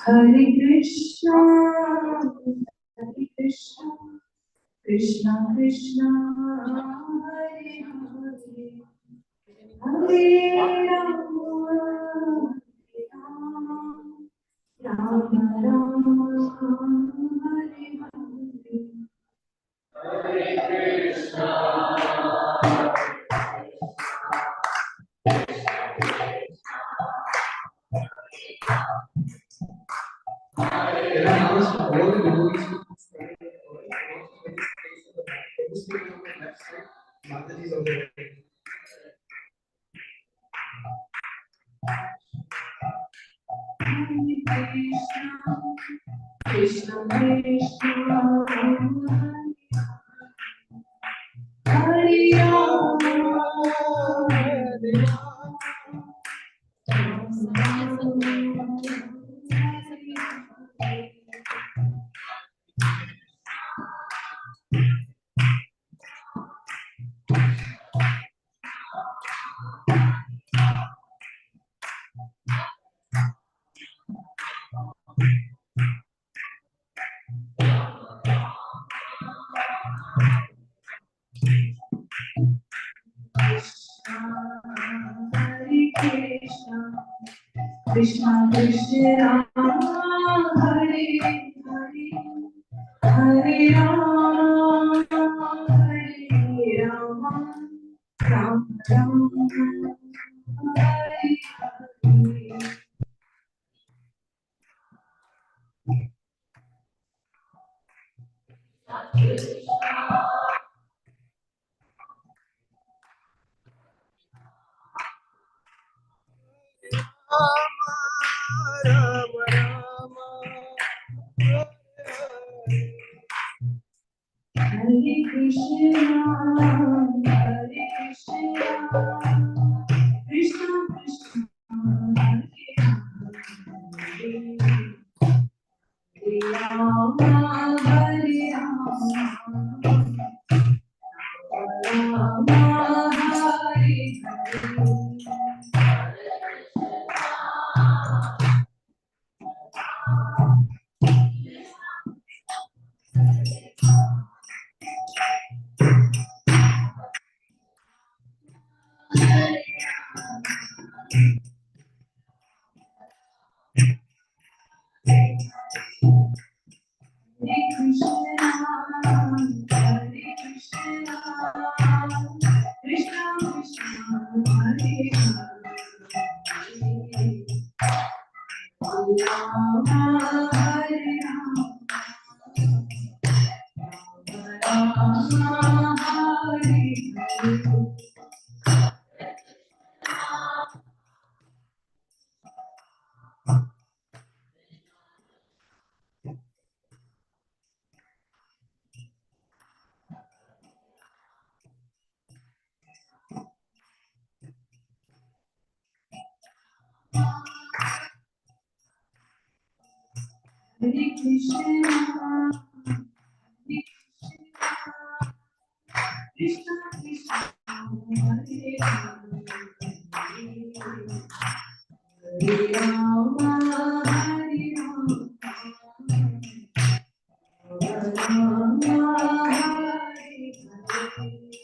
Hare Krishna, Hare Krishna, Krishna Krishna, Hare Hare, Hare Rama, Rama Rama, Hare Hare. Krishna Krishna, Hare Rama, Hare Krishna, Krishna Krishna, Hare Hare, Hare Rama, Hare Rama, Rama Rama, Hare Hare. Hare Krishna, Hare Krishna, Krishna Krishna, Hare Hare, Hare Rama, Hare Rama, Rama Hare Hare. Hare Krishna, Hare Krishna, Krishna Krishna, Hare Hare, Rama Hare Rama, Rama Hare Hare. Hare Krishna, Hare Krishna, Krishna Krishna, Hare Hare, Hare Rama, Hare Rama, Rama Hare Hare.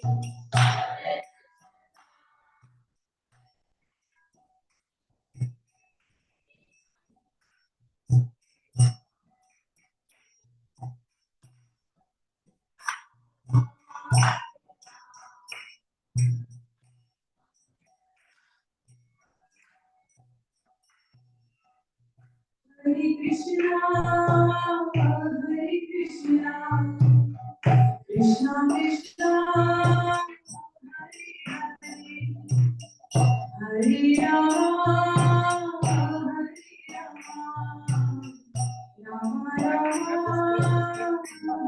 Krishna Krishna Hare Rama Rama Krishna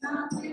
Krishna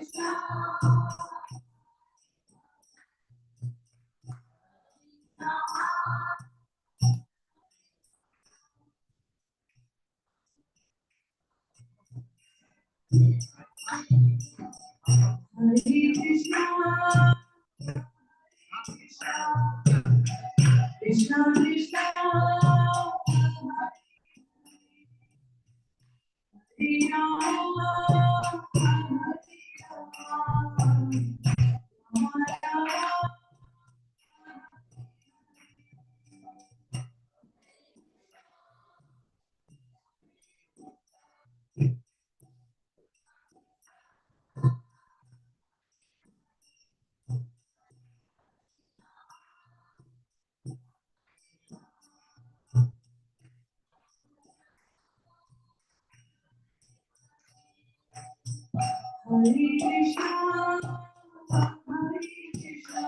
Hare Krishna, Hare Krishna,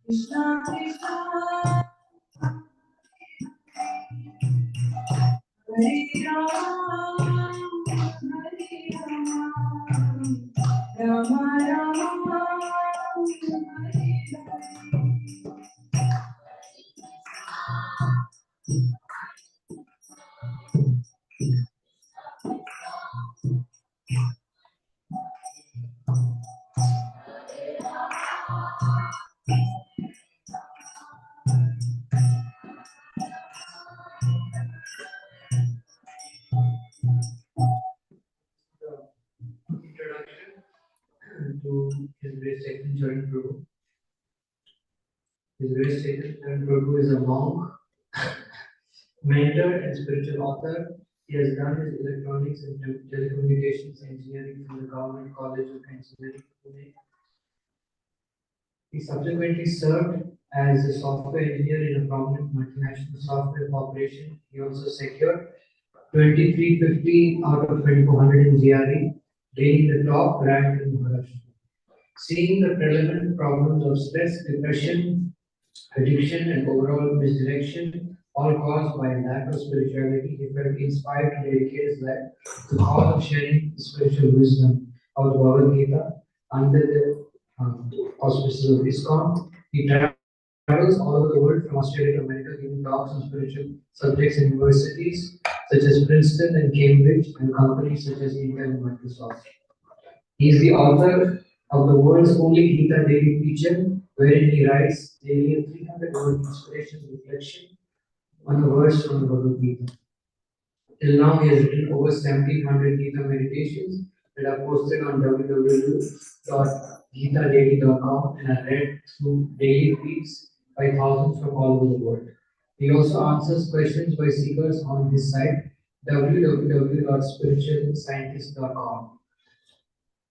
Krishna Krishna, Hare Rama, Hare Rama, Rama Rama, Hare Introduction to His Grace Chaitanya Charan Prabhu. His Grace Chaitanya Charan Prabhu is a monk, mentor, and spiritual author. He has done his electronics and telecommunications engineering from the Government College of Engineering, Pune. He subsequently served as a software engineer in a prominent multinational software corporation. He also secured 2350 out of 2400 in GRE, gaining the top rank in Maharashtra. Seeing the prevalent problems of stress, depression, addiction, and overall misdirection, all caused by a lack of spirituality, he felt inspired to dedicate his life to the cause of sharing spiritual wisdom of the Bhagavad Gita under the auspices of ISKCON. He travels all over the world from Australia to America, giving talks on spiritual subjects in universities such as Princeton and Cambridge, and companies such as Intel and Microsoft. He is the author of the world's only Gita daily feature, wherein he writes daily a 300-word inspiration reflection on a verse from the Bhagavad Gita. Till now, he has written over 1700 Gita meditations that are posted on www.gitadaily.com and are read through daily feeds by thousands from all over the world. He also answers questions by seekers on his site www.spiritualscientist.com,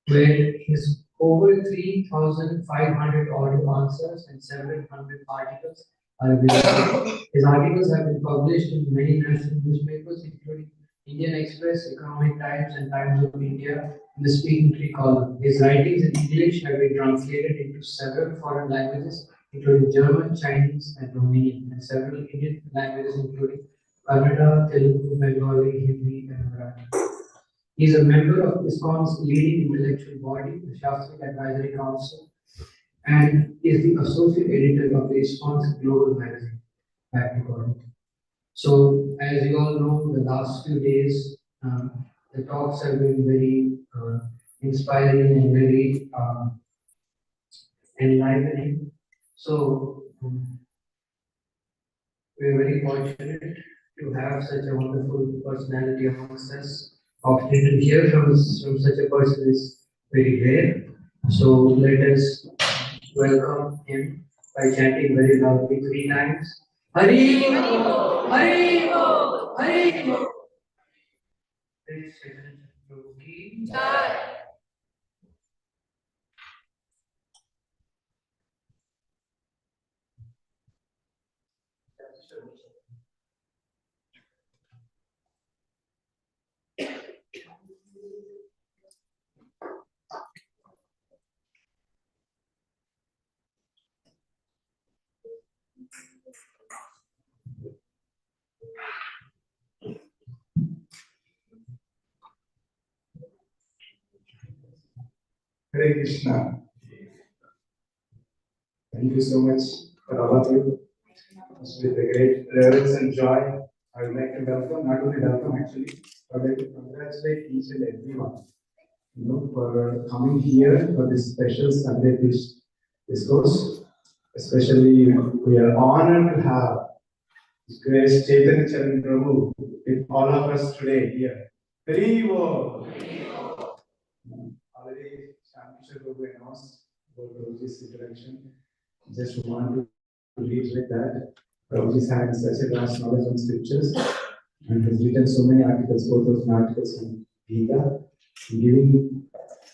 where his over 3,500 audio answers and several hundred articles are available. His articles have been published in many national newspapers, including Indian Express, Economic Times, and Times of India in the Speaking Tree column. His writings in English have been translated into several foreign languages, including German, Chinese, and Romanian, and several Indian languages, including Kannada, Telugu, Bengali, Hindi, and Marathi. He is a member of ISKCON's leading intellectual body, the Shastric Advisory Council, and is the associate editor of the ISKCON's global magazine, Back Recording. So, as you all know, the last few days, the talks have been very inspiring and very enlivening. So, we are very fortunate to have such a wonderful personality amongst us. Opportunity to hear from such a person is very rare. So let us welcome him by chanting very loudly 3 times. Hari Bo, Hari Bo, Hari Bo. Praise Chaitanya Prabhu ki jai. Hare Krishna. Thank you so much for all of you. With a great reverence and joy, I would like to welcome, not only welcome actually, but I would like to congratulate each and everyone, for coming here for this special Sunday discourse. Especially, we are honored to have His Grace Chaitanya Charan Prabhu with all of us today here. Very well. Already, Shanti Prabhu announced about Prabhuji's introduction. Just want to reiterate that Prabhuji is having such a vast knowledge on scriptures and has written so many articles, 4,000 articles on Gita, giving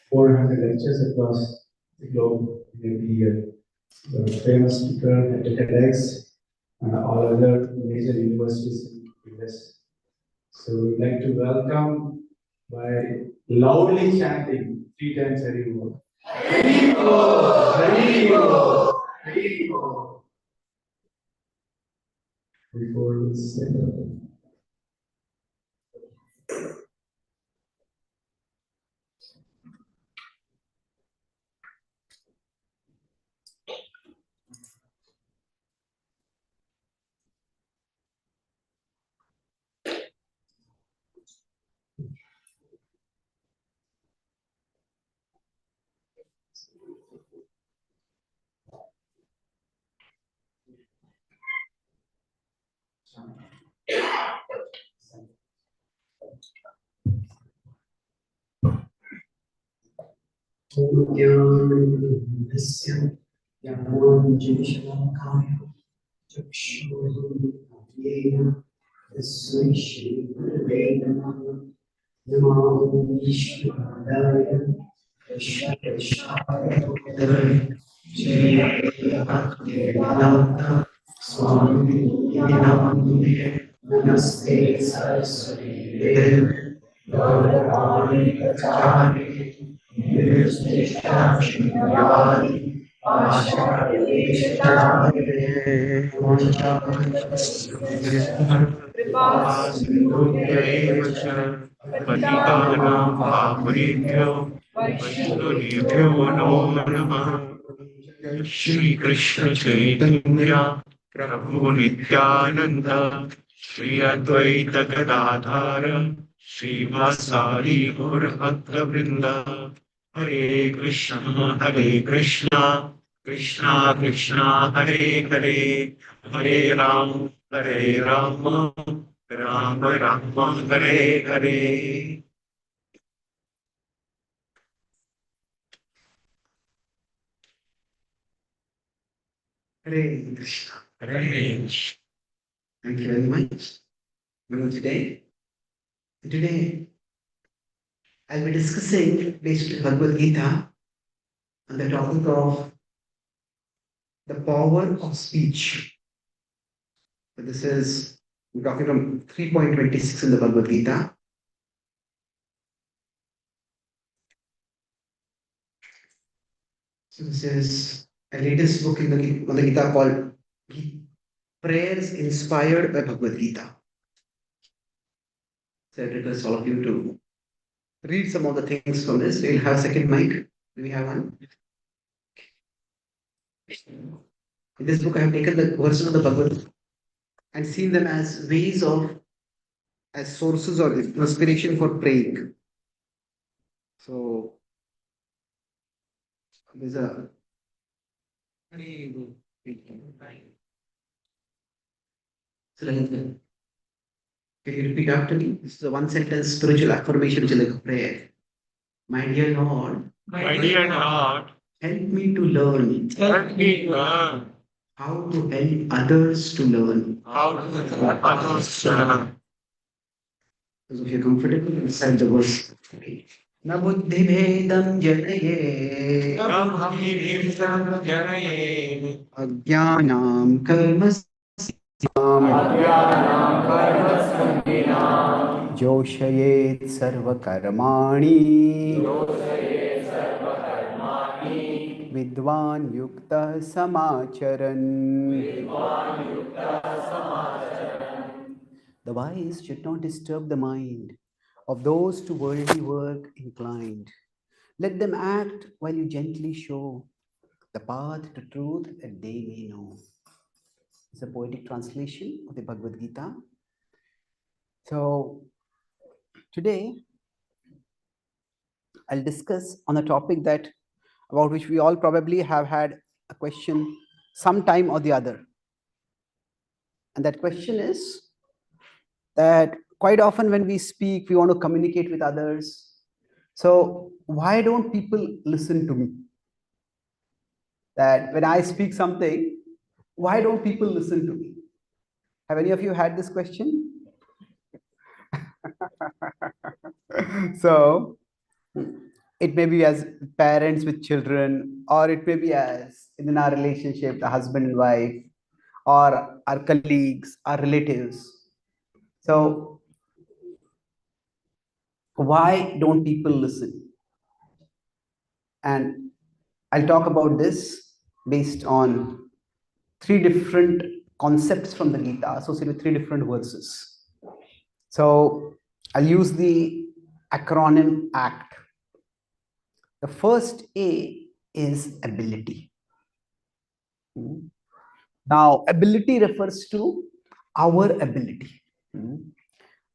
400 lectures across the globe every year. The famous speaker at the TEDx and all other major universities in the US. So we'd like to welcome by loudly chanting 3 times Hari Bol. Hari Bol, Hari Bol, Hari Bol. Before we set up. ज्ञानस्य ज्ञानाञ्जनशलाकाय चक्षुरुन्मीलितं तस्मै श्रीगुरवे नमः। नमो विष्णुपादाय कृष्णकेशाय भूतले श्रीभक्तिवेदान्त स्वामिने नामिने नमस्ते सरस्वती देवे गौरवाणी प्रचारिणे निर्विशेषशून्यवादी कृपासिन्धुभ्यैव च पतितानां पावनेभ्यो वैष्णवेभ्यो नमो नमः। श्रीकृष्ण चैतन्य प्रभु नित्यानन्द श्री अद्वैत गदाधर श्रीवासादि गौरभक्तवृन्द। हरे कृष्णा कृष्णा कृष्णा हरे हरे, हरे Ram Ram Ram Hare Hare. Hare Krishna. Hare Krishna. Thank you very much. Today I'll be discussing based on Bhagavad Gita on the topic of the power of speech. So this is, we're talking from 3.26 in the Bhagavad Gita. So this is a latest book in the Gita called Prayers Inspired by Bhagavad Gita. So I request all of you to read some of the things from this. We'll have a second mic. Do we have one? In this book, I have taken the version of the Bhagavad and seen them as ways of, as sources or inspiration for praying. So there's a. So can you repeat after me? This is a one sentence spiritual affirmation which is like a prayer. My dear Lord, My dear Lord, help me to learn help me learn how to help others to learn. how to help others learn. So if you're comfortable, recite the verse. Okay. Na buddhi bhedam janaye ब्रह्मनिर्भरं जनये ajnanam karma जोषयेत् सर्वकर्माणि विद्वान् युक्तः समाचरन्. The wise should not disturb the mind of those to worldly work inclined. Let them act while you gently show the path to truth that they may know. It's a poetic translation of the Bhagavad Gita. So today I'll discuss on a topic that about which we all probably have had a question sometime or the other. And that question is that quite often when we speak, we want to communicate with others. So why don't people listen to me? That when I speak something, why don't people listen to me? Have any of you had this question? So it may be as parents with children, or it may be as in our relationship, the husband and wife, or our colleagues, our relatives. So why don't people listen? And I'll talk about this based on 3 different concepts from the Gita associated with 3 different verses. So I'll use the acronym ACT. The first A is ability. Now, ability refers to our ability.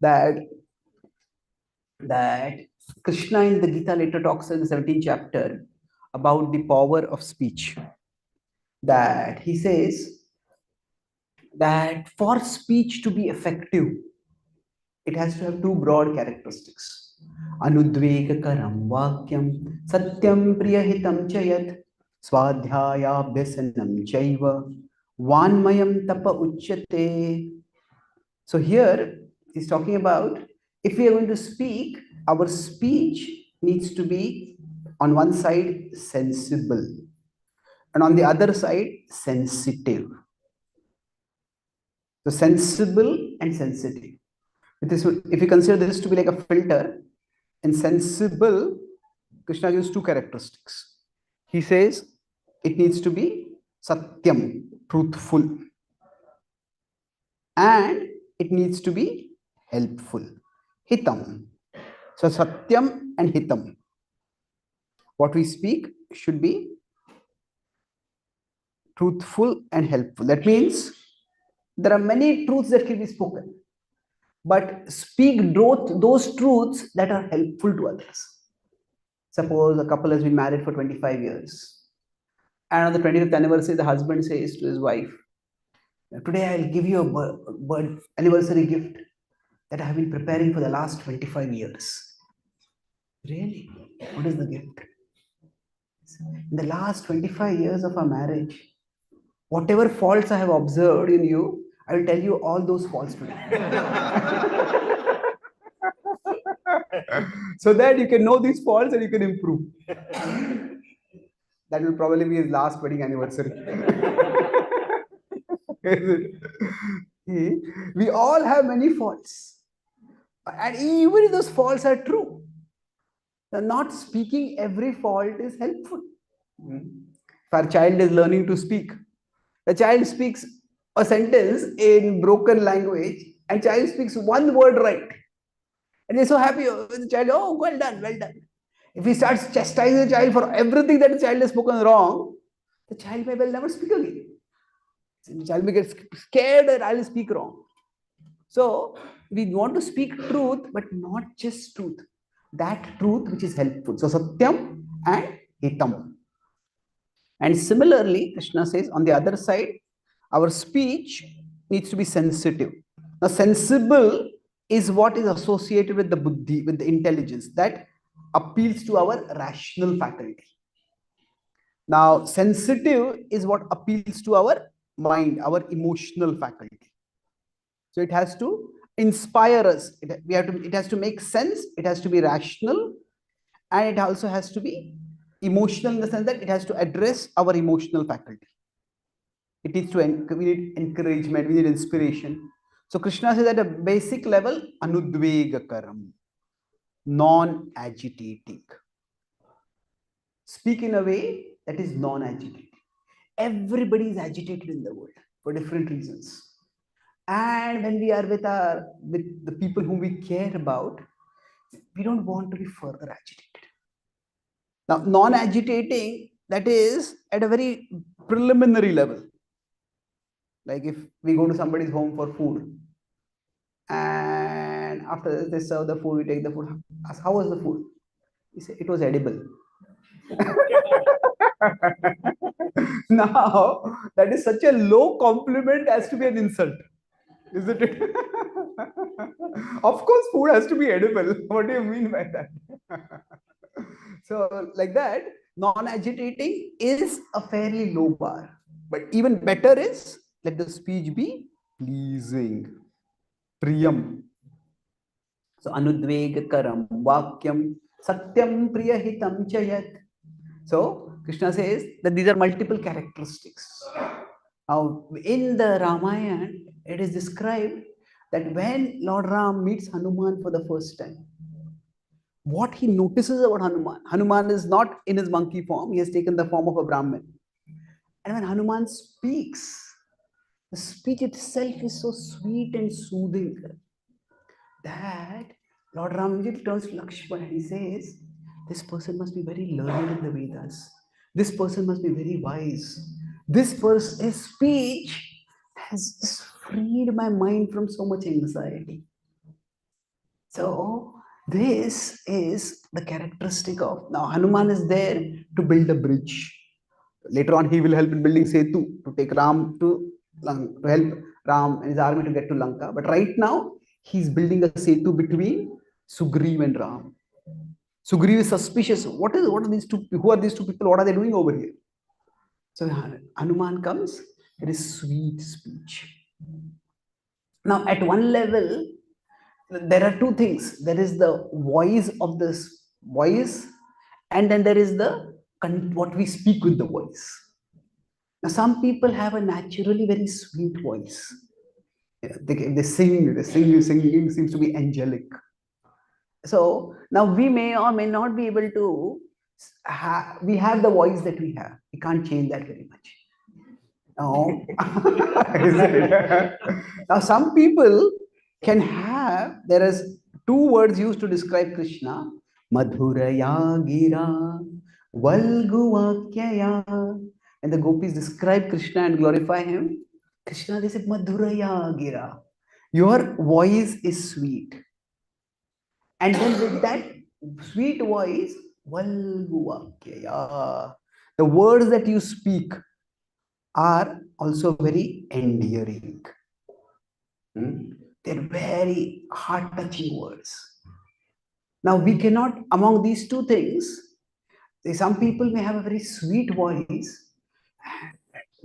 That Krishna in the Gita later talks in the 17th chapter about the power of speech. That he says that for speech to be effective, it has to have 2 broad characteristics. Anudvegakaram vakyam satyam priyahitam chayat swadhyayabhyasanam chaiva vanmayam tapa uchyate. So here he's talking about if we are going to speak, our speech needs to be on one side sensible and on the other side sensitive. So sensible and sensitive. If you consider this to be like a filter, in sensible, Krishna gives 2 characteristics. He says it needs to be satyam, truthful, and it needs to be helpful, hitam. So satyam and hitam. What we speak should be truthful and helpful. That means there are many truths that can be spoken, but speak those truths that are helpful to others. Suppose a couple has been married for 25 years, and on the 25th anniversary, the husband says to his wife, today I'll give you a anniversary gift that I have been preparing for the last 25 years. Really? What is the gift? In the last 25 years of our marriage, whatever faults I have observed in you, I will tell you all those faults today. So that you can know these faults and you can improve. That will probably be his last wedding anniversary. We all have many faults. And even if those faults are true, not speaking every fault is helpful. If our child is learning to speak, the child speaks a sentence in broken language and child speaks one word right. And they're so happy with the child, oh, well done, well done. If he starts chastising the child for everything that the child has spoken wrong, the child may well never speak again. The child may get scared that I will speak wrong. So we want to speak truth, but not just truth. That truth which is helpful. So satyam and hitam. And similarly, Krishna says on the other side, our speech needs to be sensitive. Now, sensible is what is associated with the buddhi, with the intelligence that appeals to our rational faculty. Now, sensitive is what appeals to our mind, our emotional faculty. So it has to inspire us. It has to make sense. It has to be rational, and it also has to be emotional in the sense that it has to address our emotional faculty. It is we need encouragement, we need inspiration. So Krishna says at a basic level, anudvegakaram, non-agitating. Speak in a way that is non-agitating. Everybody is agitated in the world for different reasons. And when we are with the people whom we care about, we don't want to be further agitated. Now, non-agitating, that is at a very preliminary level. Like if we go to somebody's home for food, and after they serve the food, we take the food. Ask, how was the food? He said, it was edible. Now, that is such a low compliment as to be an insult, isn't it? Of course, food has to be edible. What do you mean by that? So, like that, non-agitating is a fairly low bar. But even better is, let the speech be pleasing. Priyam. So, anudvegakaram, vakyam, satyam, priyahitam chayat. So, Krishna says that these are multiple characteristics. Now, in the Ramayana, it is described that when Lord Ram meets Hanuman for the first time, what he notices about Hanuman is not in his monkey form, he has taken the form of a Brahmin. And when Hanuman speaks, the speech itself is so sweet and soothing that Lord Ram turns to Lakshmana and he says, this person must be very learned in the Vedas. This person must be very wise. His speech has just freed my mind from so much anxiety. So, this is the characteristic of, now Hanuman is there to build a bridge. Later on, he will help in building Setu to take Ram to help Ram and his army to get to Lanka. But right now, he's building a Setu between Sugriv and Ram. Sugriv is suspicious. What are these two? Who are these two people? What are they doing over here? So Hanuman comes. It is sweet speech. Now, at one level, there are two things. There is the voice of this voice, and then there is the what we speak with the voice. Now, some people have a naturally very sweet voice. They sing, singing seems to be angelic. So now we may or may not be able to, we have the voice that we have. We can't change that very much. No. Now some people can have, there is two words used to describe Krishna. Madhuraya gira, Valguvakyaya. And the gopis describe Krishna and glorify him. Krishna, they said, Madhuraya gira. Your voice is sweet. And then with that sweet voice, Valguvakyaya. The words that you speak are also very endearing. They're very heart-touching words. Now, we cannot, among these two things, some people may have a very sweet voice.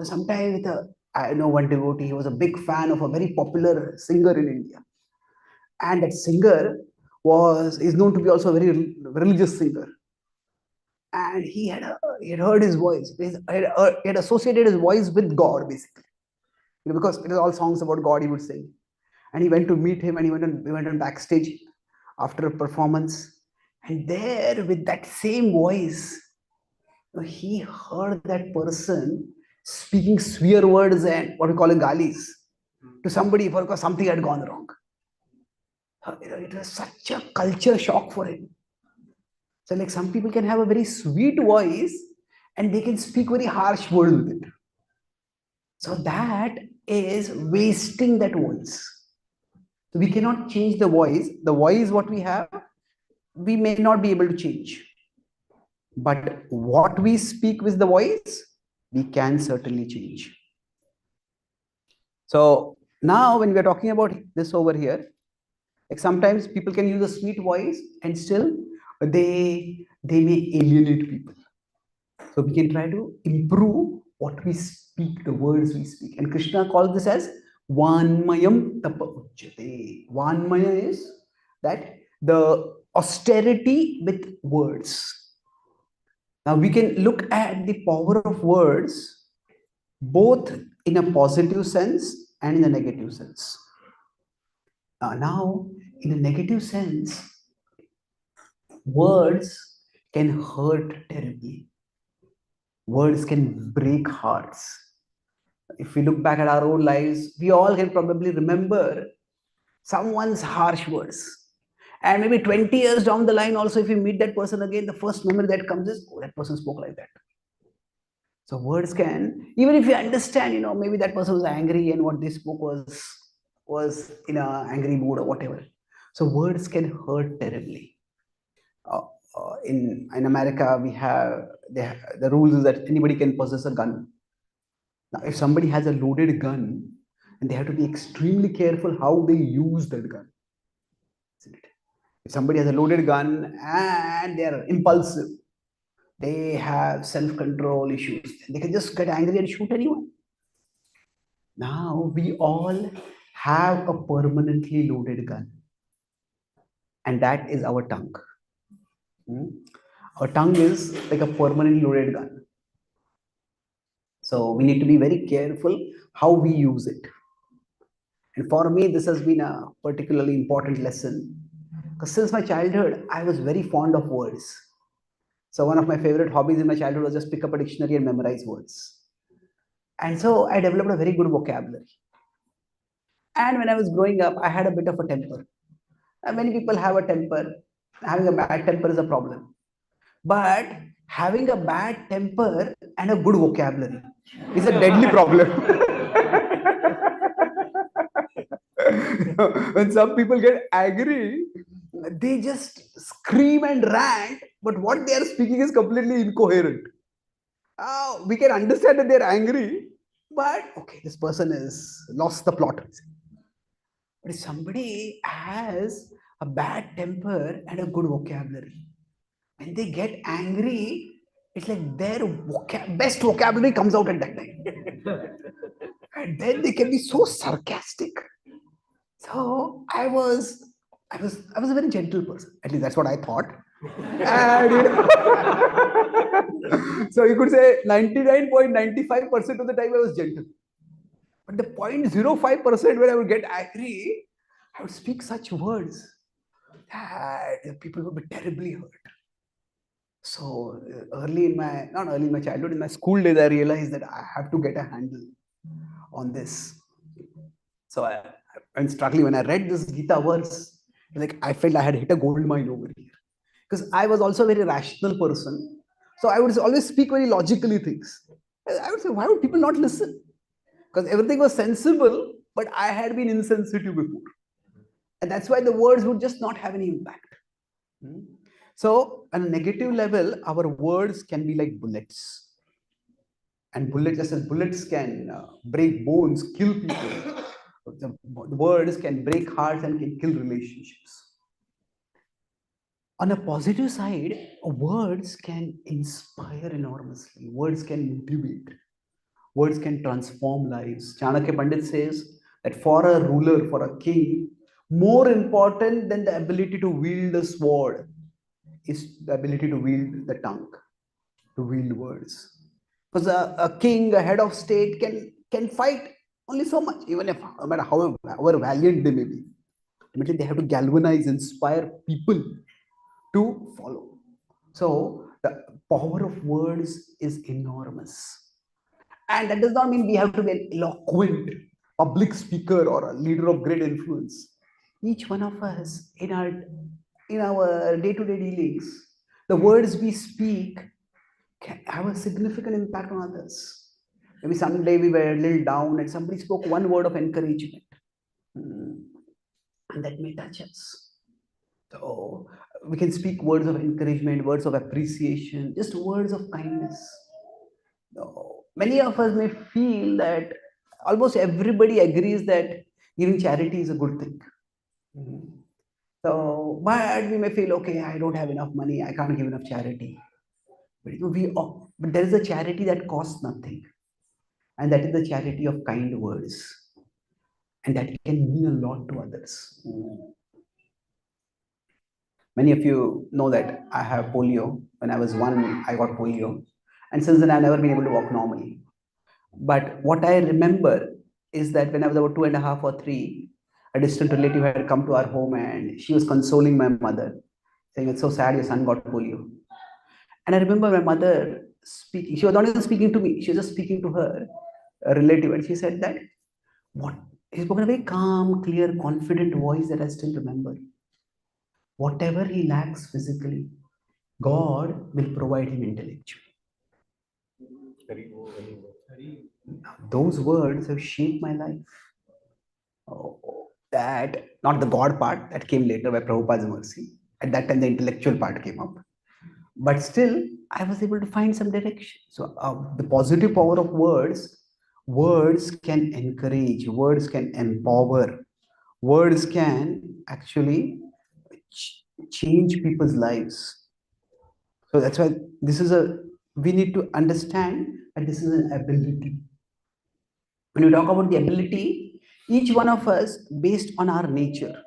Sometimes I know one devotee, he was a big fan of a very popular singer in India. And that singer is known to be also a very religious singer. And he had heard his voice. He had associated his voice with God, basically. Because it is all songs about God he would sing. And he went to meet him, and he went on backstage after a performance. And there, with that same voice, he heard that person speaking swear words and what we call galis to somebody because something had gone wrong. It was such a culture shock for him. So like some people can have a very sweet voice and they can speak very harsh words with it. So that is wasting that voice. So we cannot change the voice. The voice what we have, we may not be able to change. But what we speak with the voice, we can certainly change. So now when we are talking about this over here, like sometimes people can use a sweet voice and still they may alienate people. So we can try to improve what we speak, the words we speak. And Krishna calls this as Vanmayam Tapa Uchyate. Vanmaya is that the austerity with words. Now we can look at the power of words both in a positive sense and in a negative sense. Now, in a negative sense, words can hurt terribly. Words can break hearts. If we look back at our own lives, we all can probably remember someone's harsh words. And maybe 20 years down the line, also, if you meet that person again, the first memory that comes is, oh, that person spoke like that. So words can, even if you understand, maybe that person was angry and what they spoke was in an angry mood or whatever. So words can hurt terribly. In America, the rules is that anybody can possess a gun. Now, if somebody has a loaded gun, and they have to be extremely careful how they use that gun. Isn't it? If somebody has a loaded gun and they are impulsive, they have self-control issues, they can just get angry and shoot anyone. Now we all have a permanently loaded gun, and that is our tongue. Our tongue is like a permanently loaded gun. So we need to be very careful how we use it. And for me, this has been a particularly important lesson, because since my childhood, I was very fond of words. So one of my favorite hobbies in my childhood was just pick up a dictionary and memorize words. And so I developed a very good vocabulary. And when I was growing up, I had a bit of a temper. And many people have a temper. Having a bad temper is a problem. But having a bad temper and a good vocabulary is a deadly problem. When some people get angry, they just scream and rant, but what they are speaking is completely incoherent. We can understand that they're angry, but okay, this person has lost the plot. But if somebody has a bad temper and a good vocabulary, when they get angry, it's like their best vocabulary comes out at that time. And then they can be so sarcastic. So I was a very gentle person. At least that's what I thought. And so you could say 99.95% of the time I was gentle. But the 0.05% when I would get angry, I would speak such words that people would be terribly hurt. So not early in my childhood, in my school days, I realized that I have to get a handle on this. So I'm struggling. When I read this Gita verse, like I felt I had hit a gold mine over here. Because I was also a very rational person. So I would always speak very logically things. I would say, why would people not listen? Because everything was sensible, but I had been insensitive before. And that's why the words would just not have any impact. So on a negative level, our words can be like bullets. And bullets can break bones, kill people. The words can break hearts and can kill relationships. On a positive side, words can inspire enormously. Words can motivate. Words can transform lives. Chanakya Pandit says that for a ruler, for a king, more important than the ability to wield a sword is the ability to wield the tongue, to wield words. Because a king, a head of state can fight only so much, even if no matter however valiant they may be. Ultimately, they have to galvanize, inspire people to follow. So the power of words is enormous. And that does not mean we have to be an eloquent public speaker or a leader of great influence. Each one of us in our day-to-day dealings, the words we speak can have a significant impact on others. Maybe someday we were a little down and somebody spoke one word of encouragement. And that may touch us. So we can speak words of encouragement, words of appreciation, just words of kindness. So many of us may feel that almost everybody agrees that giving charity is a good thing. So, but we may feel, okay, I don't have enough money, I can't give enough charity. But there is a charity that costs nothing, and that is the charity of kind words, and that can mean a lot to others. Many of you know that I have polio. When I was 1, I got polio, and since then I've never been able to walk normally. But what I remember is that when I was about 2.5 or 3, a distant relative had come to our home and she was consoling my mother, saying, "It's so sad your son got polio." And I remember my mother speaking. She was not even speaking to me, she was just speaking to her a relative. And she said that, what? He spoke in a very calm, clear, confident voice that I still remember. Whatever he lacks physically, God will provide him intellectually. Those words have shaped my life. That, not the God part that came later by Prabhupada's mercy. At that time, the intellectual part came up. But still, I was able to find some direction. So, the positive power of words can encourage, words can empower, words can actually change people's lives. So that's why we need to understand that this is an ability. When we talk about the ability, each one of us, based on our nature,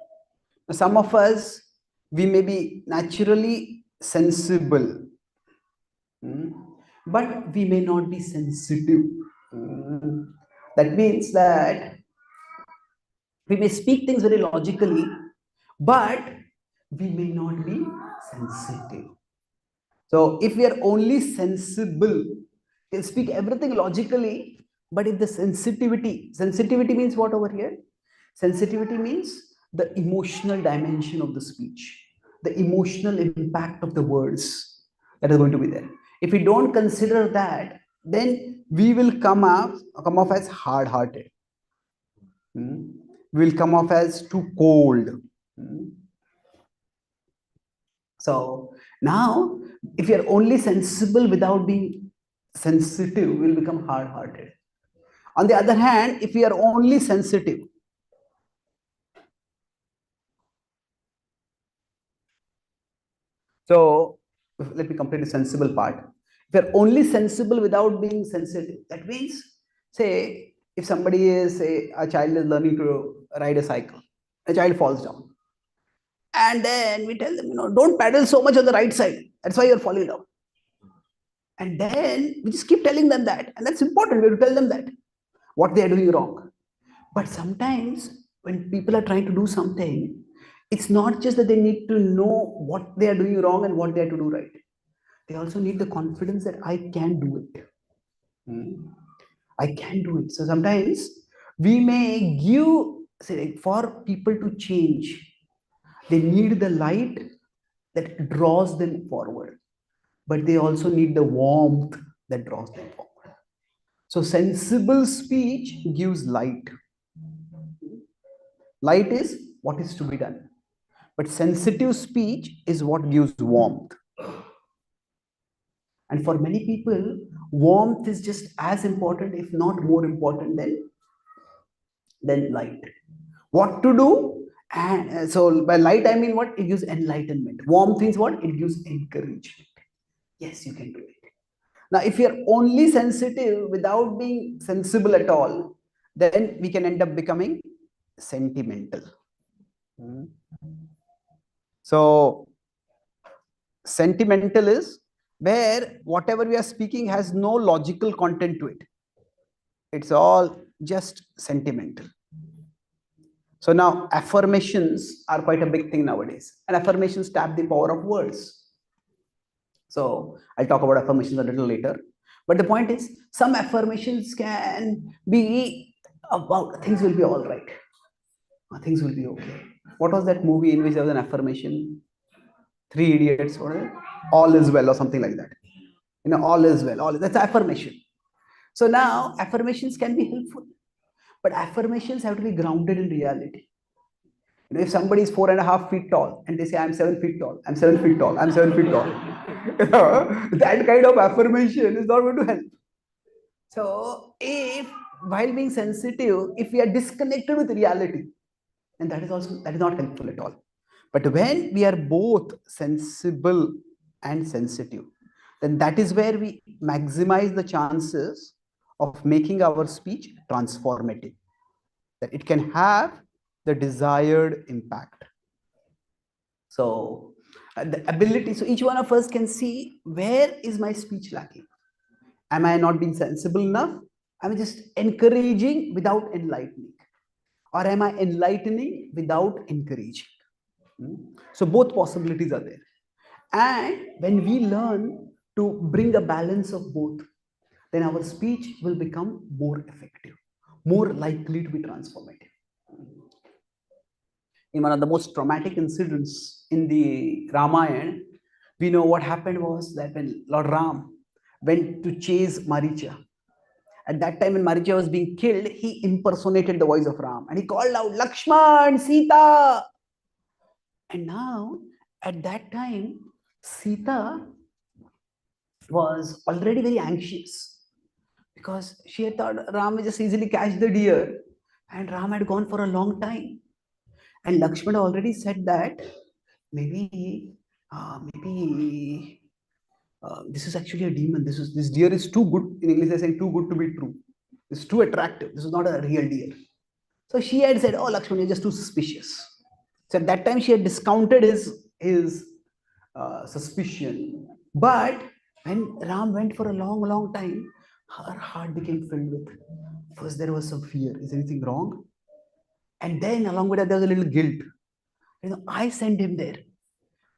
some of us, we may be naturally sensible, but we may not be sensitive. That means that we may speak things very logically, but we may not be sensitive. So if we are only sensible, we'll speak everything logically, but if the sensitivity means what over here? Sensitivity means the emotional dimension of the speech, the emotional impact of the words that is going to be there. If we don't consider that, then we will come off as hard-hearted. We will come off as too cold. So now, if you are only sensible without being sensitive, we'll become hard-hearted. On the other hand, if we are only sensitive, so let me complete the sensible part. If you're only sensible without being sensitive, that means, say, if somebody is, say, a child is learning to ride a cycle, a child falls down. And then we tell them, don't paddle so much on the right side. That's why you're falling down. And then we just keep telling them that. And that's important. We have to tell them that, what they are doing wrong. But sometimes when people are trying to do something, it's not just that they need to know what they are doing wrong and what they have to do right. They also need the confidence that I can do it. I can do it. So sometimes we may give, say, for people to change, they need the light that draws them forward, but they also need the warmth that draws them forward. So sensible speech gives light. Light is what is to be done, but sensitive speech is what gives warmth. And for many people, warmth is just as important, if not more important than light. What to do? And so by light, I mean what? It gives enlightenment. Warmth means what? It gives encouragement. Yes, you can do it. Now, if you're only sensitive without being sensible at all, then we can end up becoming sentimental. So, sentimental is where whatever we are speaking has no logical content to it. It's all just sentimental. So now affirmations are quite a big thing nowadays, and affirmations tap the power of words. So I'll talk about affirmations a little later. But the point is, some affirmations can be about things will be all right. Things will be okay. What was that movie in which there was an affirmation? Three Idiots, or all is well, or something like that. All is well. That's affirmation. So now affirmations can be helpful, but affirmations have to be grounded in reality. If somebody is 4.5 feet tall and they say, I'm 7 feet tall, I'm 7 feet tall, I'm 7 feet tall, that kind of affirmation is not going to help. So, if while being sensitive, if we are disconnected with reality, then that is not helpful at all. But when we are both sensible and sensitive, then that is where we maximize the chances of making our speech transformative, that it can have the desired impact. So the ability, so each one of us can see, where is my speech lacking? Am I not being sensible enough? I'm just encouraging without enlightening, or am I enlightening without encouraging? So both possibilities are there. And when we learn to bring a balance of both, then our speech will become more effective, more likely to be transformative. In one of the most traumatic incidents in the Ramayana, we know what happened was that when Lord Ram went to chase Maricha, at that time when Maricha was being killed, he impersonated the voice of Ram and he called out, Lakshman, Sita. And now, at that time, Sita was already very anxious because she had thought Ram would just easily catch the deer, and Ram had gone for a long time. And Lakshmana already said that maybe this is actually a demon. This deer is too good. In English, they say too good to be true. It's too attractive. This is not a real deer. So she had said, "Oh, Lakshmana, you're just too suspicious." So at that time, she had discounted his suspicion. But when Ram went for a long, long time, her heart became filled with first there was some fear. Is anything wrong? And then along with that, there was a little guilt. I sent him there.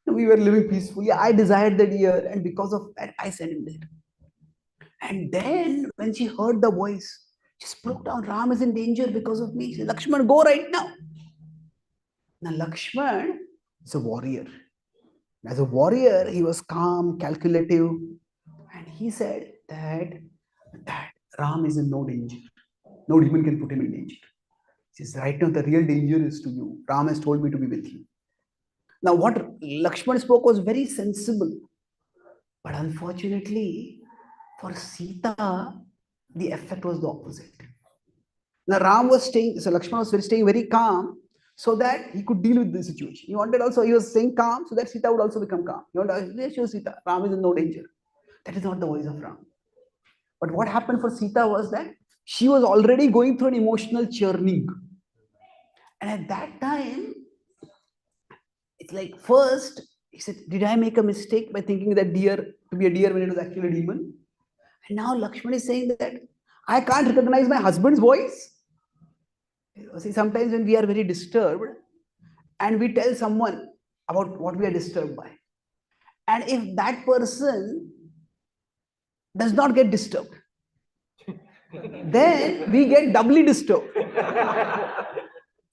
We were living peacefully. I desired the deer, and because of that, I sent him there. And then when she heard the voice, she broke down. Ram is in danger because of me. She said, Lakshman, go right now. Now, Lakshman is a warrior. As a warrior, he was calm, calculative, and he said that Ram is in no danger. No demon can put him in danger. He says, right now, the real danger is to you. Ram has told me to be with you. Now, what Lakshman spoke was very sensible. But unfortunately, for Sita, the effect was the opposite. Now, Ram was staying, so Lakshman was staying very calm so that he could deal with the situation. He was staying calm so that Sita would also become calm. He wanted to reassure Sita, Ram is in no danger. That is not the voice of Ram. But what happened for Sita was that she was already going through an emotional churning. And at that time, it's like first, he said, did I make a mistake by thinking that deer to be a deer when it was actually a demon? And now Lakshman is saying that I can't recognize my husband's voice. See, sometimes when we are very disturbed and we tell someone about what we are disturbed by, and if that person does not get disturbed, then we get doubly disturbed.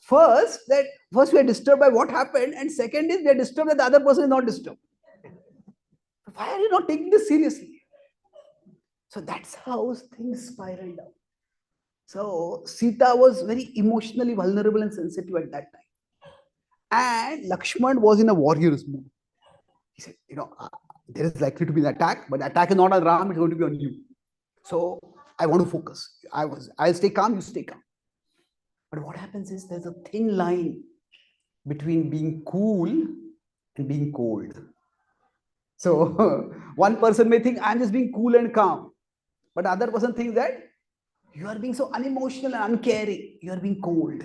First we are disturbed by what happened, and second is we are disturbed that the other person is not disturbed. Why are you not taking this seriously? So that's how things spiraled down. So Sita was very emotionally vulnerable and sensitive at that time. And Lakshman was in a warrior's mood. He said, there is likely to be an attack, but the attack is not on Ram, it's going to be on you. So I want to focus. I'll stay calm, you stay calm. But what happens is there's a thin line between being cool and being cold. So one person may think I'm just being cool and calm, but the other person thinks that you are being so unemotional and uncaring. You are being cold.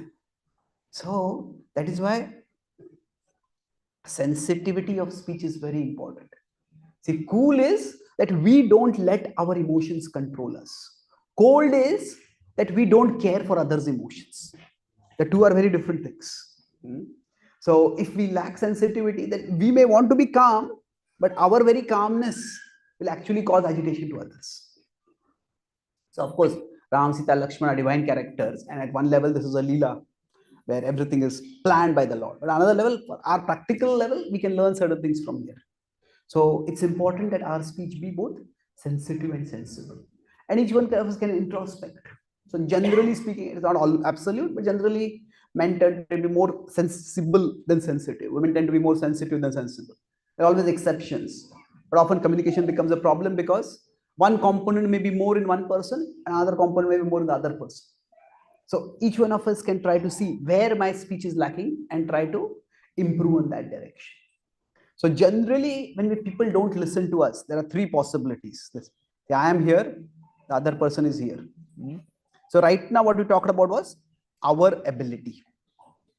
So that is why sensitivity of speech is very important. See, cool is that we don't let our emotions control us. Cold is that we don't care for others' emotions. The two are very different things. So if we lack sensitivity, then we may want to be calm, but our very calmness will actually cause agitation to others. So of course, Ram, Sita, Lakshmana are divine characters, and at one level, this is a Leela, where everything is planned by the Lord. But another level, for our practical level, we can learn certain things from here. So it's important that our speech be both sensitive and sensible. And each one of us can introspect. So generally speaking, it's not all absolute, but generally men tend to be more sensible than sensitive. Women tend to be more sensitive than sensible. There are always exceptions. But often communication becomes a problem because one component may be more in one person, another component may be more in the other person. So each one of us can try to see where my speech is lacking and try to improve in that direction. So generally, when people don't listen to us, there are three possibilities. I am here, the other person is here. So right now, what we talked about was our ability.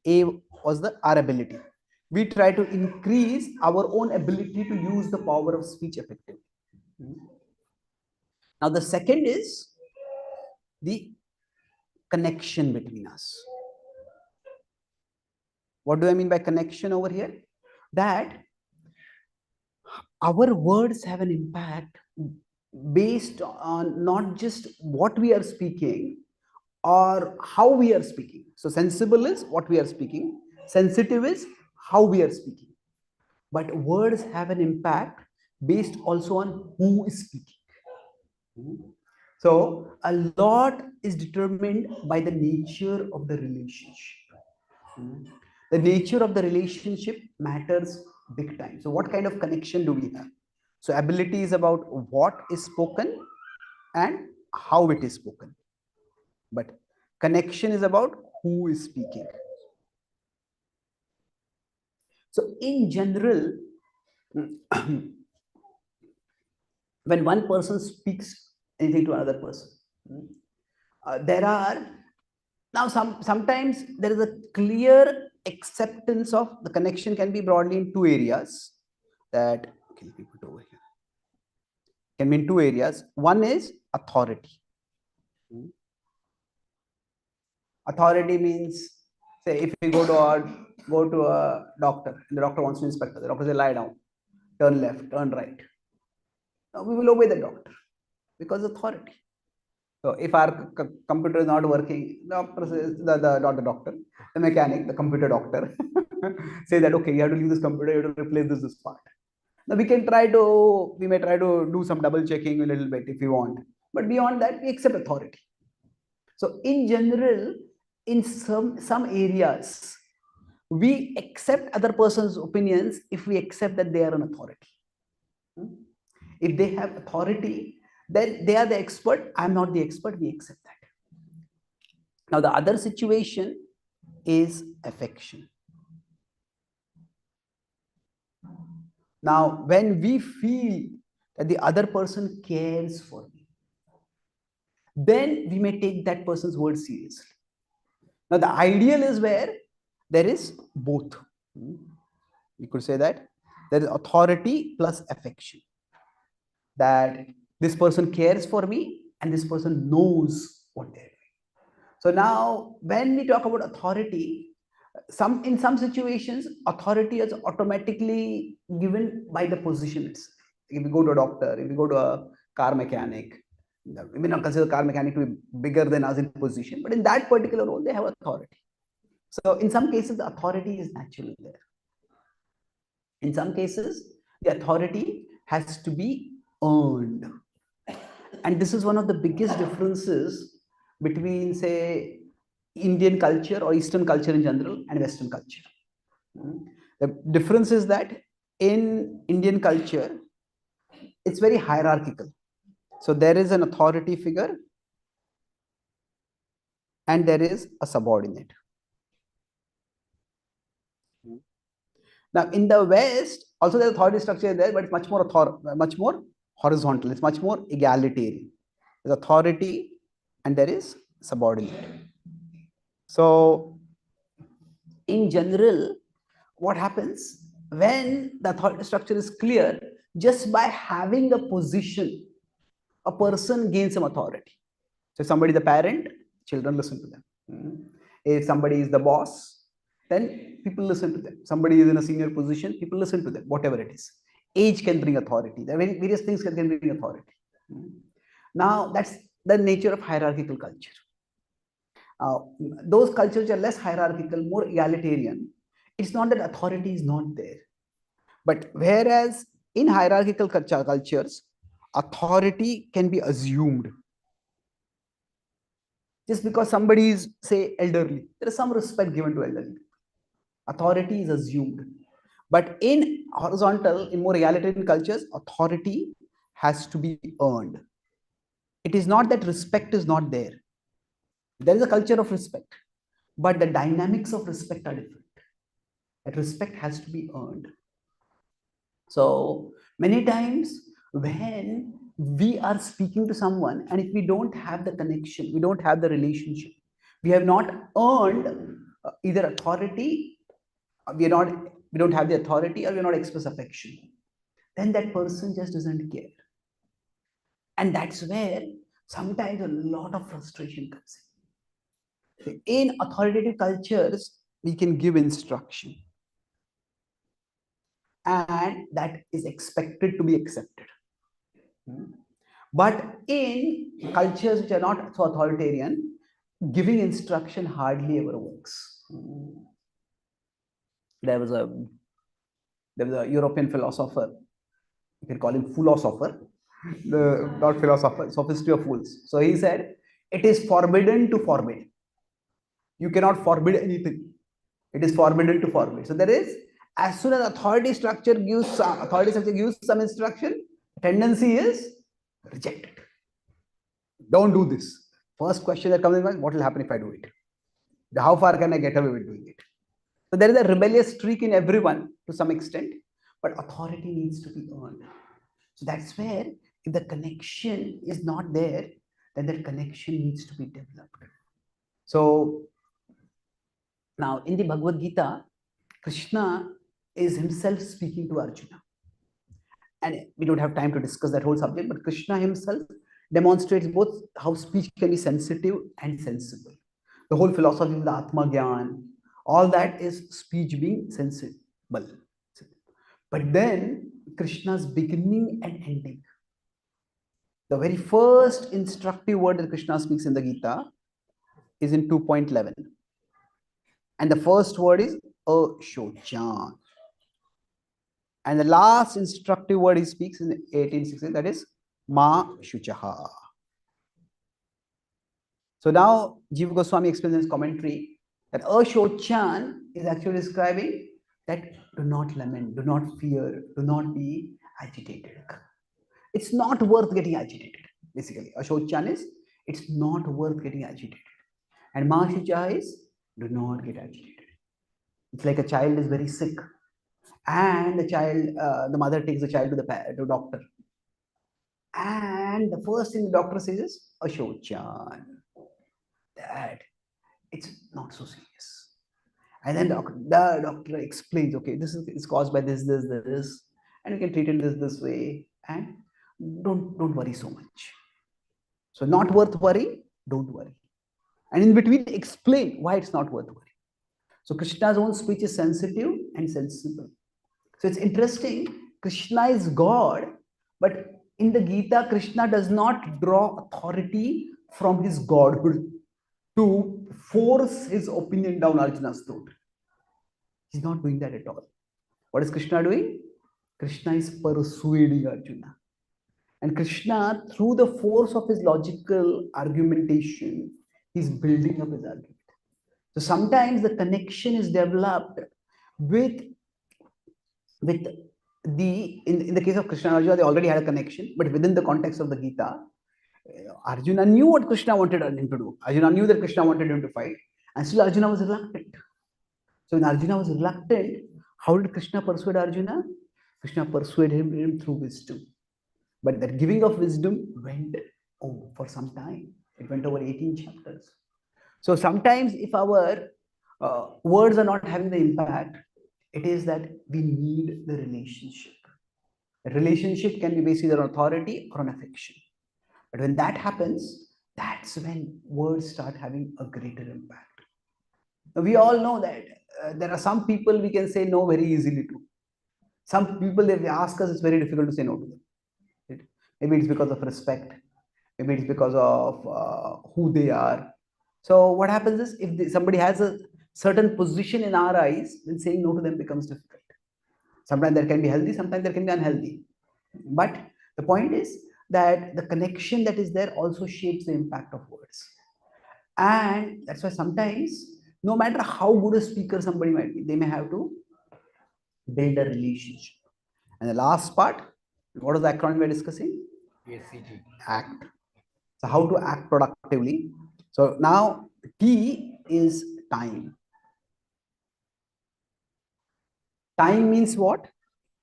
A was our ability. We try to increase our own ability to use the power of speech effectively. Now the second is the connection between us. What do I mean by connection over here? That our words have an impact based on not just what we are speaking or how we are speaking. So sensible is what we are speaking, sensitive is how we are speaking. But words have an impact based also on who is speaking. So a lot is determined by the nature of the relationship. The nature of the relationship matters big time. So what kind of connection do we have? So ability is about what is spoken and how it is spoken. But connection is about who is speaking. So in general, when one person speaks anything to another person, there are now sometimes there is a clear acceptance of the connection can be broadly in two areas. That okay, let me put over here. Can be in two areas. One is authority. Authority means, say, if we go to a doctor and the doctor wants to inspect us, the doctor says lie down, turn left, turn right. Now we will obey the doctor because authority. So if our computer is not working, the doctor says, not the doctor, the mechanic, the computer doctor, say that okay, you have to leave this computer, you have to replace this part. Now we may try to do some double checking a little bit if we want, but beyond that, we accept authority. So in general, in some areas, we accept other person's opinions if we accept that they are an authority. If they have authority, then they are the expert. I'm not the expert. We accept that. Now, the other situation is affection. Now, when we feel that the other person cares for me, then we may take that person's word seriously. Now, the ideal is where there is both. We could say that there is authority plus affection. That this person cares for me and this person knows what they're doing. So now, when we talk about authority, in some situations, authority is automatically given by the position itself. If we go to a doctor, if we go to a car mechanic, we may not consider car mechanic to be bigger than us in position, but in that particular role, they have authority. So in some cases, the authority is naturally there. In some cases, the authority has to be earned. And this is one of the biggest differences between, say, Indian culture or Eastern culture in general and Western culture. The difference is that in Indian culture, it's very hierarchical. So there is an authority figure and there is a subordinate. Now, in the West, also the authority structure is there, but it's much more horizontal. It's much more egalitarian. There's authority and there is subordinate. So, in general, what happens when the authority structure is clear, just by having a position, a person gains some authority. So, if somebody is the parent, children listen to them. If somebody is the boss, then people listen to them. Somebody is in a senior position, people listen to them, whatever it is. Age can bring authority. There are various things that can bring authority. Now, that's the nature of hierarchical culture. Those cultures are less hierarchical, more egalitarian. It's not that authority is not there. But whereas in hierarchical cultures, authority can be assumed. Just because somebody is, say, elderly, there is some respect given to elderly. Authority is assumed. But in horizontal, in more egalitarian cultures, authority has to be earned. It is not that respect is not there. There is a culture of respect, but the dynamics of respect are different. That respect has to be earned. So many times when we are speaking to someone and if we don't have the connection, we don't have the relationship, we have not earned either authority, we don't have the authority, or we are not express affection, then that person just doesn't care. And that's where sometimes a lot of frustration comes in. In authoritative cultures, we can give instruction, and that is expected to be accepted. But in cultures which are not so authoritarian, giving instruction hardly ever works. There was a European philosopher, you can call him philosopher, not philosopher, sophistry of fools. So he said, it is forbidden to forbid. You cannot forbid anything. It is forbidden to forbid. So there is, as soon as authority structure gives some instruction, tendency is reject it. Don't do this. First question that comes in mind, what will happen if I do it? How far can I get away with doing it? So there is a rebellious streak in everyone to some extent, but authority needs to be earned. So that's where if the connection is not there, then that connection needs to be developed. So now in the Bhagavad Gita, Krishna is himself speaking to Arjuna. And we don't have time to discuss that whole subject, but Krishna himself demonstrates both how speech can be sensitive and sensible. The whole philosophy of the Atma Gyan, all that is speech being sensible. But then Krishna's beginning and ending. The very first instructive word that Krishna speaks in the Gita is in 2.11. And the first word is Ashochan. And the last instructive word he speaks in 18:16, that is Ma Shuchaha. So now Jiva Goswami explains in his commentary that Ashochan is actually describing that do not lament, do not fear, do not be agitated. It's not worth getting agitated. Basically, Ashochan is it's not worth getting agitated. And Ma Shuchaha is do not get agitated. It's like a child is very sick, and the mother takes the child to the doctor, and the first thing the doctor says is Ashochan, that it's not so serious. And then the doctor explains, okay, this is caused by this, and you can treat it this way, and don't worry so much. So not worth worry, don't worry. And in between, explain why it's not worth worry. So Krishna's own speech is sensitive and sensible. So it's interesting, Krishna is God, but in the Gita, Krishna does not draw authority from his godhood to force his opinion down Arjuna's throat. He's not doing that at all. What is Krishna doing? Krishna is persuading Arjuna. And Krishna, through the force of his logical argumentation, he's building up his argument. So sometimes the connection is developed with in the case of Krishna and Arjuna, they already had a connection, but within the context of the Gita, Arjuna knew what Krishna wanted him to do. Arjuna knew that Krishna wanted him to fight, and still Arjuna was reluctant. So when Arjuna was reluctant, how did Krishna persuade Arjuna? Krishna persuaded him through wisdom. But that giving of wisdom went for some time. It went over 18 chapters. So sometimes if our words are not having the impact, it is that we need the relationship. A relationship can be based either on authority or on affection. But when that happens, that's when words start having a greater impact. Now, we all know that there are some people we can say no very easily to. Some people, if they ask us, it's very difficult to say no to them. Right? Maybe it's because of respect. Maybe it's because of who they are. So what happens is, if somebody has a certain position in our eyes, then saying no to them becomes difficult. Sometimes there can be healthy, sometimes there can be unhealthy. But the point is that the connection that is there also shapes the impact of words. And that's why sometimes, no matter how good a speaker somebody might be, they may have to build a relationship. And the last part, what is the acronym we're discussing? ACT. Act. So how to act productively. So now T is time. Time means what?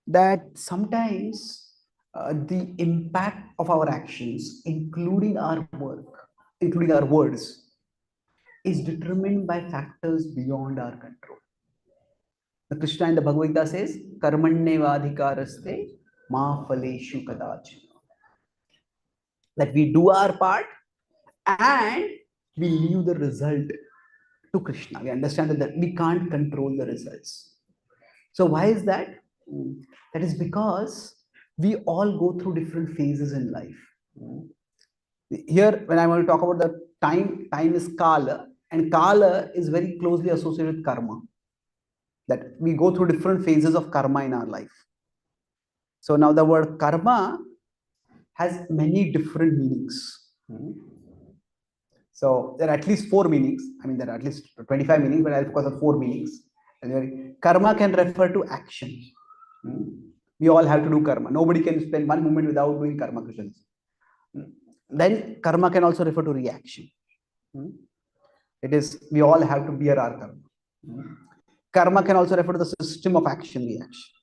That sometimes the impact of our actions, including our work, including our words, is determined by factors beyond our control. The Krishna in the Bhagavad Gita says, Karmanyevadhikaraste ma phaleshu kadachana. that we do our part and we leave the result to Krishna. We understand that we can't control the results. So why is that? That is because we all go through different phases in life. Here, when I want to talk about the time is Kala, and Kala is very closely associated with karma. That we go through different phases of karma in our life. So now the word karma has many different meanings. So there are at least 4 meanings. I mean, there are at least 25 meanings, but I'll focus on 4 meanings. Karma can refer to action. We all have to do karma. Nobody can spend 1 moment without doing karma, Krishnas. Then karma can also refer to reaction. It is, we all have to bear our karma. Karma can also refer to the system of action reaction.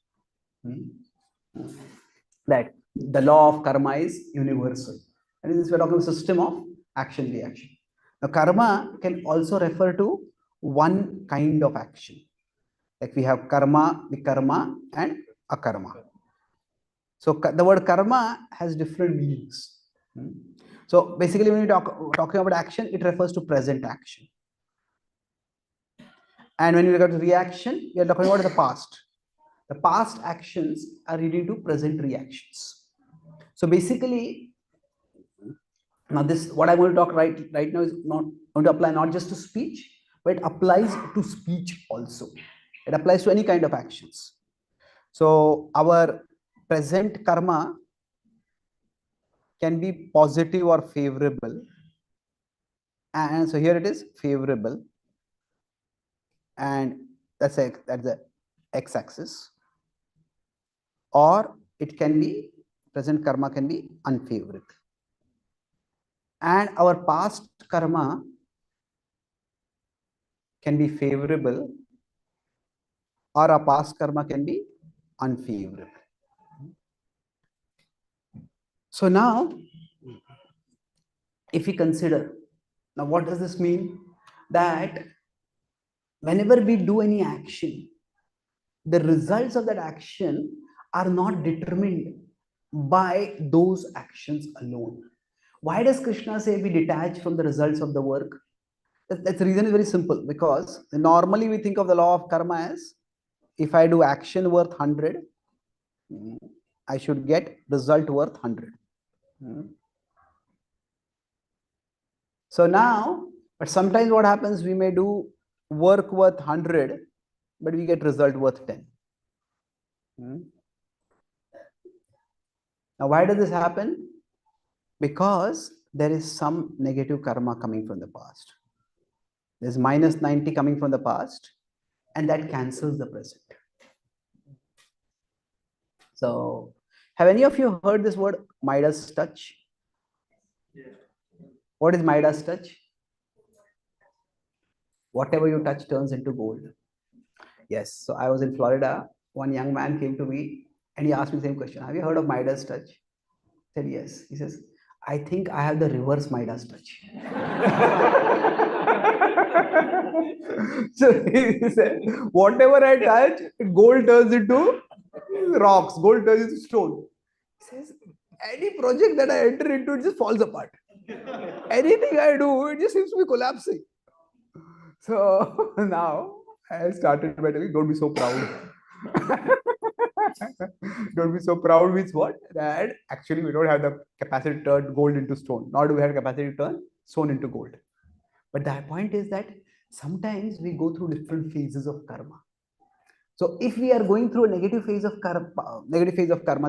That the law of karma is universal. And this we're talking about system of action reaction. Now, karma can also refer to one kind of action. Like we have karma, vikarma, and akarma. So the word karma has different meanings. So basically, when we talking about action, it refers to present action. And when we look at reaction, we are talking about the past. The past actions are leading to present reactions. So basically, now this what I'm going to talk right now is not going to apply not just to speech, but it applies to speech also. It applies to any kind of actions. So our present karma can be positive or favorable. And so here it is favorable. And that's the x-axis. Or it can be, present karma can be unfavorable. And our past karma can be favorable, or our past karma can be unfavorable. So now, if we consider, now what does this mean? That whenever we do any action, the results of that action are not determined by those actions alone. Why does Krishna say we detach from the results of the work? That's the reason is very simple, because normally we think of the law of karma as if I do action worth 100, I should get result worth 100. So now, but sometimes what happens, we may do work worth 100, but we get result worth 10. Now, why does this happen? Because there is some negative karma coming from the past. There's minus 90 coming from the past, and that cancels the present. So, have any of you heard this word Midas touch? What is Midas touch? Whatever you touch turns into gold. Yes. So I was in Florida. One young man came to me and he asked me the same question. Have you heard of Midas touch? I said yes. He says, I think I have the reverse Midas touch. So he said, whatever I touch, gold turns into rocks, gold turns into stone. He says, any project that I enter into, it just falls apart. Anything I do, it just seems to be collapsing. So now I started by telling, don't be so proud. Don't be so proud means what? That actually we don't have the capacity to turn gold into stone, nor do we have the capacity to turn stone into gold. But the point is that sometimes we go through different phases of karma. So if we are going through a negative phase of karma,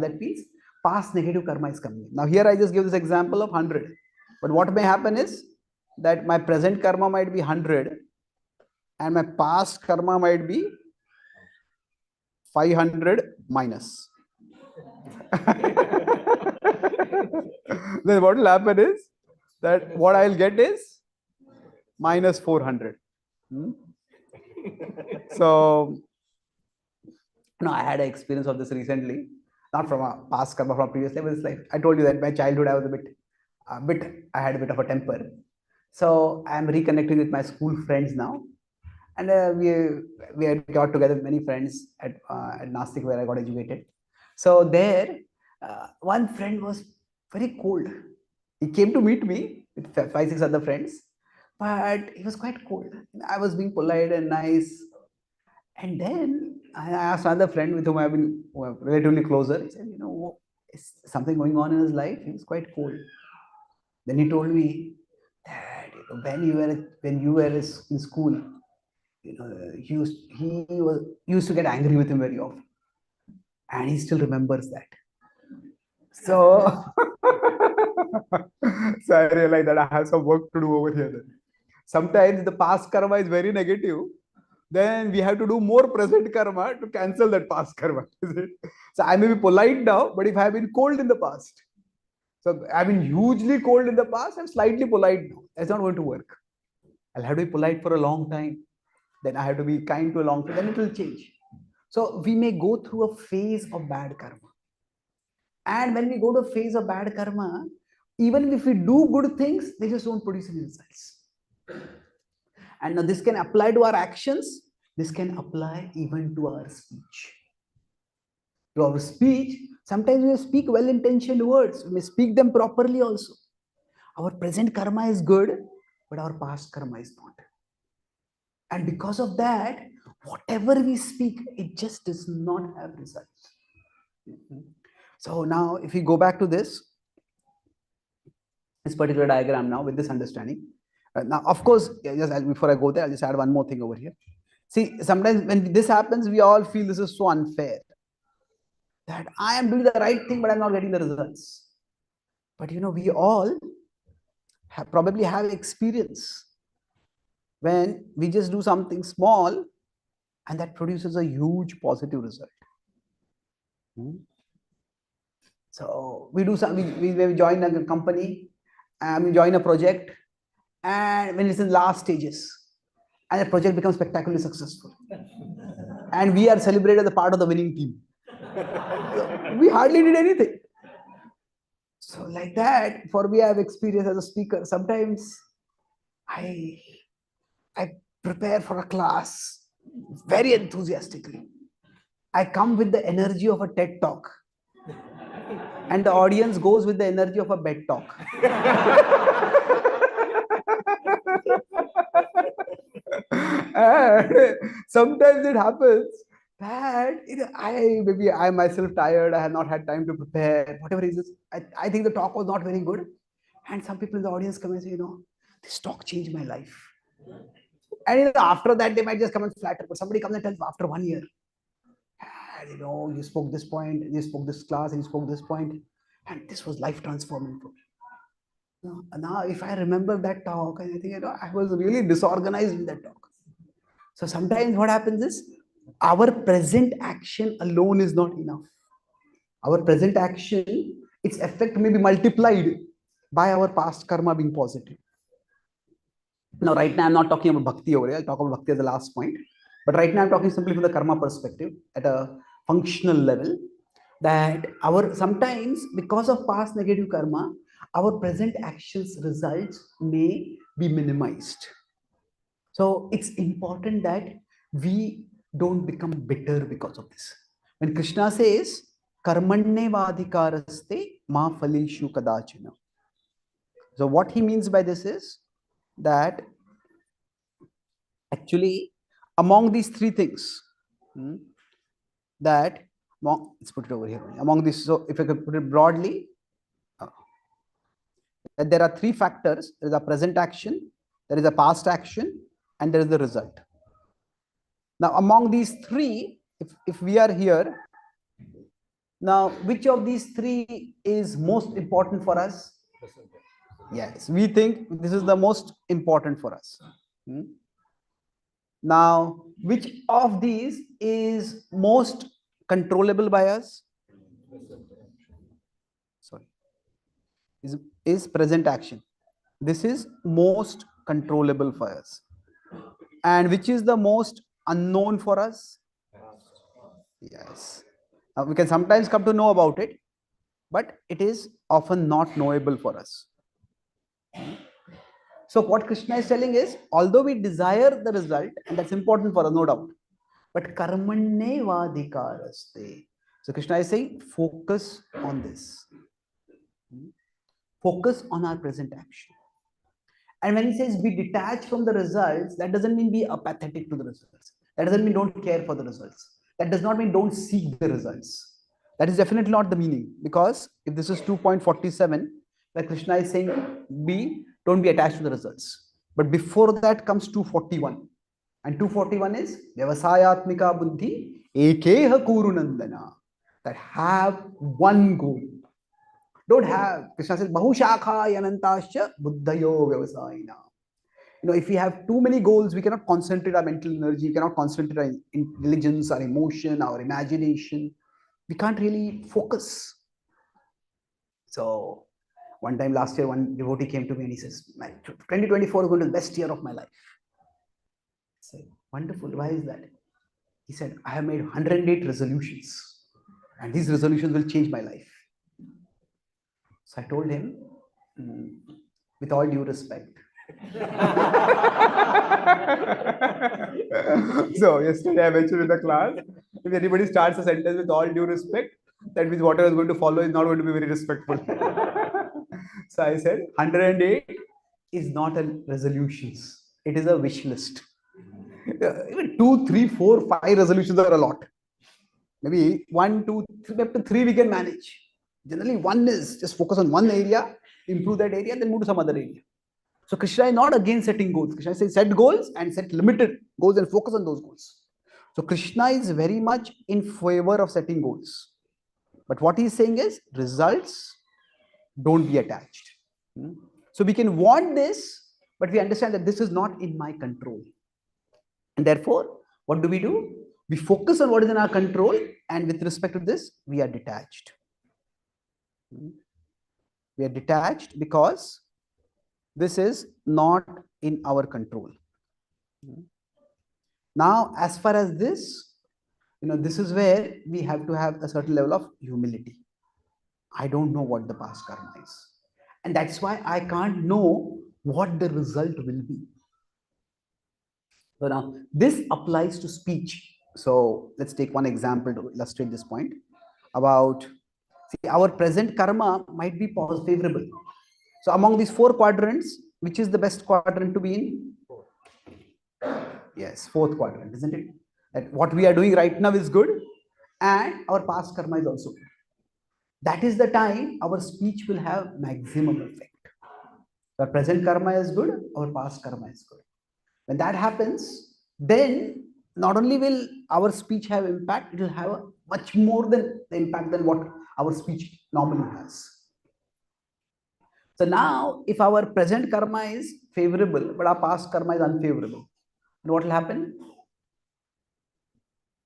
that means past negative karma is coming. Now here I just give this example of 100. But what may happen is that my present karma might be 100 and my past karma might be 500 minus. Then what will happen is that what I'll get is minus 400. So, no, I had an experience of this recently, not from a past karma, from a previous life. It's like I told you that my childhood I was I had a bit of a temper. So I'm reconnecting with my school friends now, and we had got together with many friends at Nasik where I got educated. So there, one friend was very cold. He came to meet me with five, six other friends, but he was quite cold. I was being polite and nice. And then I asked another friend with whom I've been relatively closer. He said, is something going on in his life? He was quite cold. Then he told me that when you were in school, he used to get angry with him very often, and he still remembers that. So, so I realized that I have some work to do over here. Then. Sometimes the past karma is very negative. Then we have to do more present karma to cancel that past karma. So I may be polite now, but if I have been cold in the past, so I've been hugely cold in the past, I'm slightly polite now. That's not going to work. I'll have to be polite for a long time. Then I have to be kind to a long time. Then it will change. So we may go through a phase of bad karma. And when we go to a phase of bad karma, even if we do good things, they just don't produce any results. And now this can apply to our actions. This can apply even to our speech. To our speech, sometimes we speak well-intentioned words. We may speak them properly also. Our present karma is good, but our past karma is not. And because of that, whatever we speak, it just does not have results. So now, if we go back to this particular diagram now with this understanding. Now, of course, before I go there, I'll just add one more thing over here. See, sometimes when this happens, we all feel this is so unfair. That I am doing the right thing, but I'm not getting the results. But we all probably have experience when we just do something small and that produces a huge positive result. So we do some, we join a company, we join a project, and when it's in last stages, and the project becomes spectacularly successful, and we are celebrated as a part of the winning team. We hardly did anything. So like that, for me, I have experience as a speaker. Sometimes I prepare for a class very enthusiastically. I come with the energy of a TED talk, and the audience goes with the energy of a bed talk. And sometimes it happens that I myself tired, I have not had time to prepare, whatever reasons. I think the talk was not very good. And some people in the audience come and say, this talk changed my life. And after that, they might just come and flatter. But somebody comes and tells after 1 year, and, you spoke this point, you spoke this class, and you spoke this point, and this was life transforming for me. Now, if I remember that talk, I think I was really disorganized in that talk. So sometimes what happens is our present action alone is not enough. Our present action, its effect may be multiplied by our past karma being positive. Now, right now, I'm not talking about bhakti over here. I'll talk about bhakti as the last point. But right now, I'm talking simply from the karma perspective at a functional level. That sometimes, because of past negative karma, our present actions results may be minimized. So it's important that we don't become bitter because of this. When Krishna says, Karmanne vadhikaraste ma phaleshu kadachana. So what he means by this is that actually among these three things, let's put it over here. Among these, so if I could put it broadly, that there are three factors. There is a present action, there is a past action, and there is the result. Now, among these three, if we are here, now which of these three is most important for us? Yes, we think this is the most important for us. Now, which of these is most controllable by us? Sorry, is present action. This is most controllable for us. And which is the most unknown for us? Yes. Now, we can sometimes come to know about it, but it is often not knowable for us. So what Krishna is telling is, although we desire the result, and that's important for us, no doubt, but karmanne vadhikaraste. So Krishna is saying, focus on this. focus on our present action. And when he says be detached from the results, that doesn't mean be apathetic to the results. That doesn't mean don't care for the results. That does not mean don't seek the results. That is definitely not the meaning. Because if this is 2.47, where Krishna is saying don't be attached to the results. But before that comes 241. And 241 is Vyavasayatmika Buddhi Ekeha Kurunandana. That have one goal. Don't have, Krishna says, Bahushakha Yanantascha Buddhayo Vyavasayina. If we have too many goals, we cannot concentrate our mental energy, we cannot concentrate our intelligence, our emotion, our imagination. We can't really focus. So, one time last year, one devotee came to me and he says, 2024 is going to be the best year of my life. I said, wonderful. Why is that? He said, I have made 108 resolutions, and these resolutions will change my life. So I told him, with all due respect. So yesterday I mentioned in the class, if anybody starts a sentence with all due respect, that means whatever is going to follow is not going to be very respectful. So I said 108 is not a resolutions, it is a wish list. Even 2, 3, 4, 5 resolutions are a lot. Maybe 1, 2, 3, up to 3 we can manage. Generally, one is just focus on one area, improve that area, then move to some other area. So Krishna is not against setting goals. Krishna says set goals and set limited goals and focus on those goals. So Krishna is very much in favor of setting goals. But what he's saying is results, don't be attached. So we can want this, but we understand that this is not in my control. And therefore, what do? We focus on what is in our control, and with respect to this, we are detached. We are detached because this is not in our control. Now, as far as this, this is where we have to have a certain level of humility. I don't know what the past karma is. And that's why I can't know what the result will be. So now, this applies to speech. So let's take one example to illustrate this point about, see, our present karma might be favorable. So among these 4 quadrants, which is the best quadrant to be in? Yes, 4th quadrant, isn't it? That what we are doing right now is good, and our past karma is also good. That is the time our speech will have maximum effect. Our present karma is good, our past karma is good. When that happens, then not only will our speech have impact, it will have a much more than the impact than what our speech normally has. So now, if our present karma is favorable, but our past karma is unfavorable, then what will happen?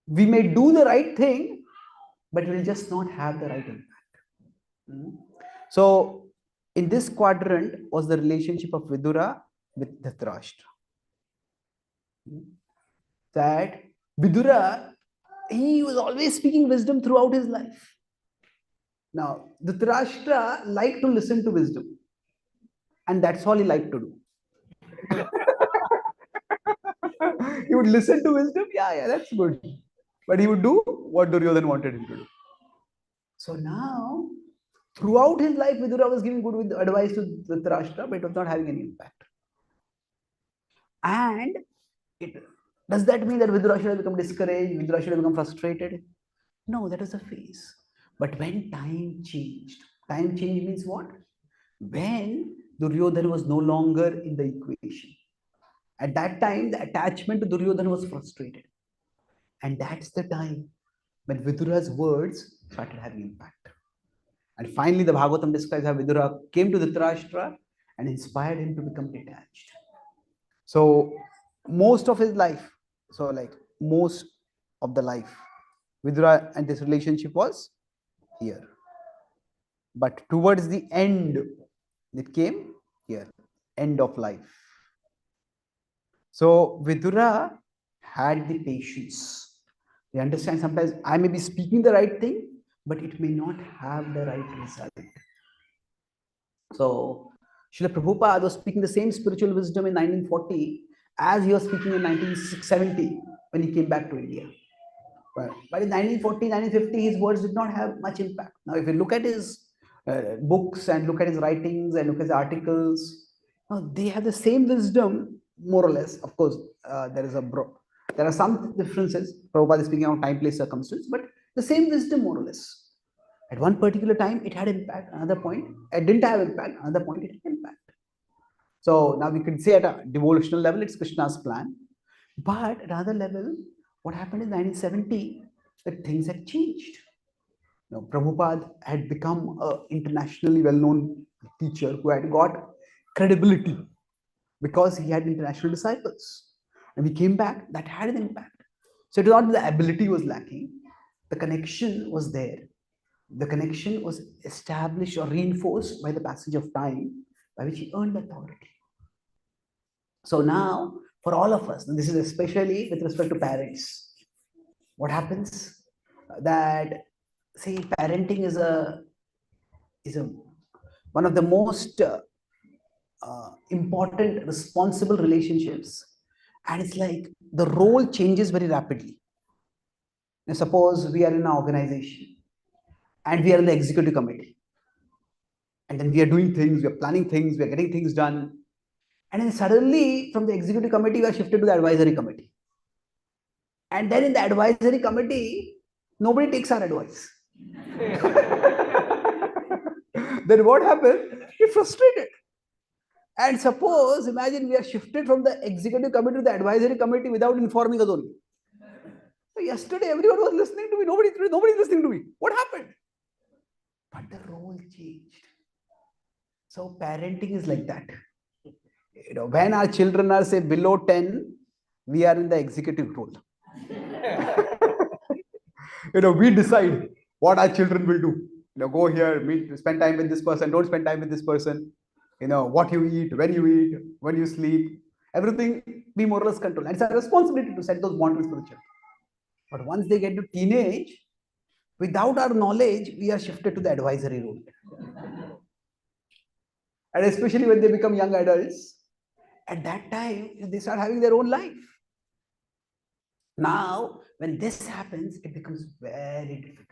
We may do the right thing, but it will just not have the right impact. So, in this quadrant was the relationship of Vidura with Dhritarashtra. That Vidura, he was always speaking wisdom throughout his life. Now, Dhritarashtra liked to listen to wisdom, and that's all he liked to do. He would listen to wisdom, yeah, that's good. But he would do what Duryodhana wanted him to do. So now, throughout his life, Vidura was giving good advice to Dhritarashtra, but it was not having any impact. And does that mean that Vidura should have become discouraged, Vidura should have become frustrated? No, that is a phase. But when time changed means what? When Duryodhana was no longer in the equation. At that time, the attachment to Duryodhana was frustrated. And that's the time when Vidura's words started having impact. And finally, the Bhagavatam describes how Vidura came to Dhritarashtra and inspired him to become detached. So, most of his life, most of the life, Vidura and this relationship was here. But towards the end, it came here, end of life. So, Vidura had the patience. You understand, sometimes I may be speaking the right thing, but it may not have the right result. So, Srila Prabhupada was speaking the same spiritual wisdom in 1940 as he was speaking in 1970 when he came back to India. But in 1940, 1950, his words did not have much impact. Now, if you look at his books and look at his writings and look at his articles, they have the same wisdom, more or less. Of course, there are some differences. Prabhupada is speaking of time, place, circumstance, but the same wisdom, more or less. At one particular time, it had impact. Another point, it didn't have impact. Another point, it had impact. So now we can say at a devotional level, it's Krishna's plan. But at another level, what happened in 1970, that things had changed. Now, Prabhupada had become an internationally well-known teacher who had got credibility because he had international disciples. And we came back, that had an impact. So it was not the ability was lacking, the connection was there. The connection was established or reinforced by the passage of time by which he earned authority. So now, for all of us, and this is especially with respect to parents, what happens that, see, parenting is a one of the most important, responsible relationships, and it's like the role changes very rapidly. Now, suppose we are in an organization and we are in the executive committee, and then we are doing things, we are planning things, we are getting things done, and then suddenly from the executive committee we are shifted to the advisory committee, and then in the advisory committee nobody takes our advice. Then what happens? We're frustrated. And suppose, imagine we are shifted from the executive committee to the advisory committee without informing us only. So yesterday everyone was listening to me, nobody is listening to me. What happened? But the role changed. So parenting is like that. When our children are, say, below 10, we are in the executive role. We decide what our children will do. Go here, meet, spend time with this person, don't spend time with this person. What you eat, when you sleep, everything we more or less control. And it's our responsibility to set those boundaries for the children. But once they get to teenage, without our knowledge, we are shifted to the advisory role. And especially when they become young adults, at that time, they start having their own life. Now, when this happens, it becomes very difficult.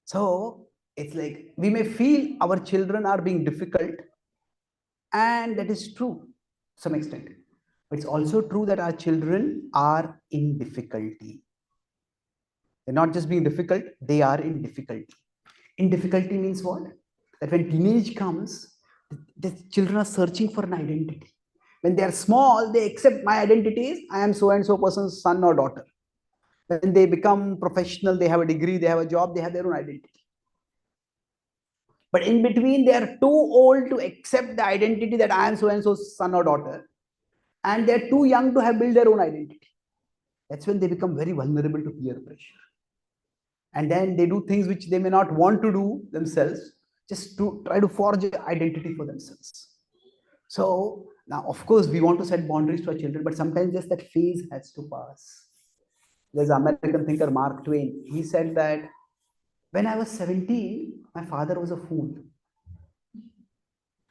So, it's like we may feel our children are being difficult, and that is true to some extent. But it's also true that our children are in difficulty. They're not just being difficult, they are in difficulty. In difficulty means what? That when teenage comes, the children are searching for an identity. When they are small, they accept my identity is I am so and so person's son or daughter. When they become professional, they have a degree, they have a job, they have their own identity. But in between, they are too old to accept the identity that I am so and so's son or daughter, and they're too young to have built their own identity. That's when they become very vulnerable to peer pressure. And then they do things which they may not want to do themselves, just to try to forge an identity for themselves. So now, of course, we want to set boundaries to our children, but sometimes just that phase has to pass. There's an American thinker, Mark Twain. He said that when I was 17, my father was a fool.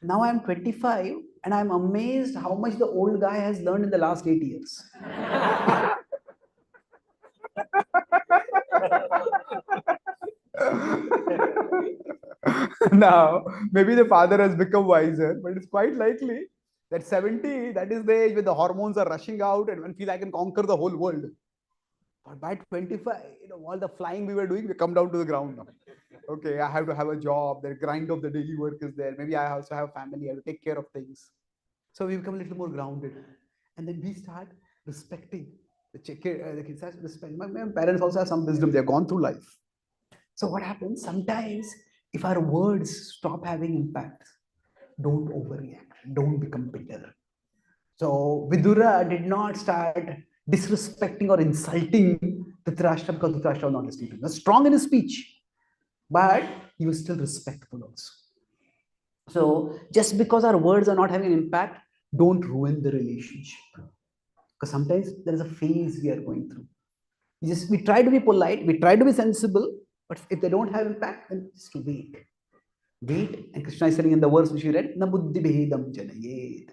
Now I'm 25 and I'm amazed how much the old guy has learned in the last 8 years. Now, maybe the father has become wiser, but it's quite likely that 70, that is the age when the hormones are rushing out and one feels I can conquer the whole world. But by 25, all the flying we were doing, we come down to the ground now. Okay, I have to have a job, the grind of the daily work is there. Maybe I also have family, I have to take care of things. So we become a little more grounded. And then we start respecting the kids. My parents also have some wisdom, they've gone through life. So what happens? Sometimes if our words stop having impact, don't overreact, don't become bitter. So Vidura did not start disrespecting or insulting Dhritarashtra because Dhritarashtra was not listening to him. He was strong in his speech, but he was still respectful also. So just because our words are not having an impact, don't ruin the relationship. Because sometimes there is a phase we are going through. We try to be polite, we try to be sensible, but if they don't have impact, then just wait. Wait, and Krishna is saying in the verse which we read, Na buddhi behedam janayet.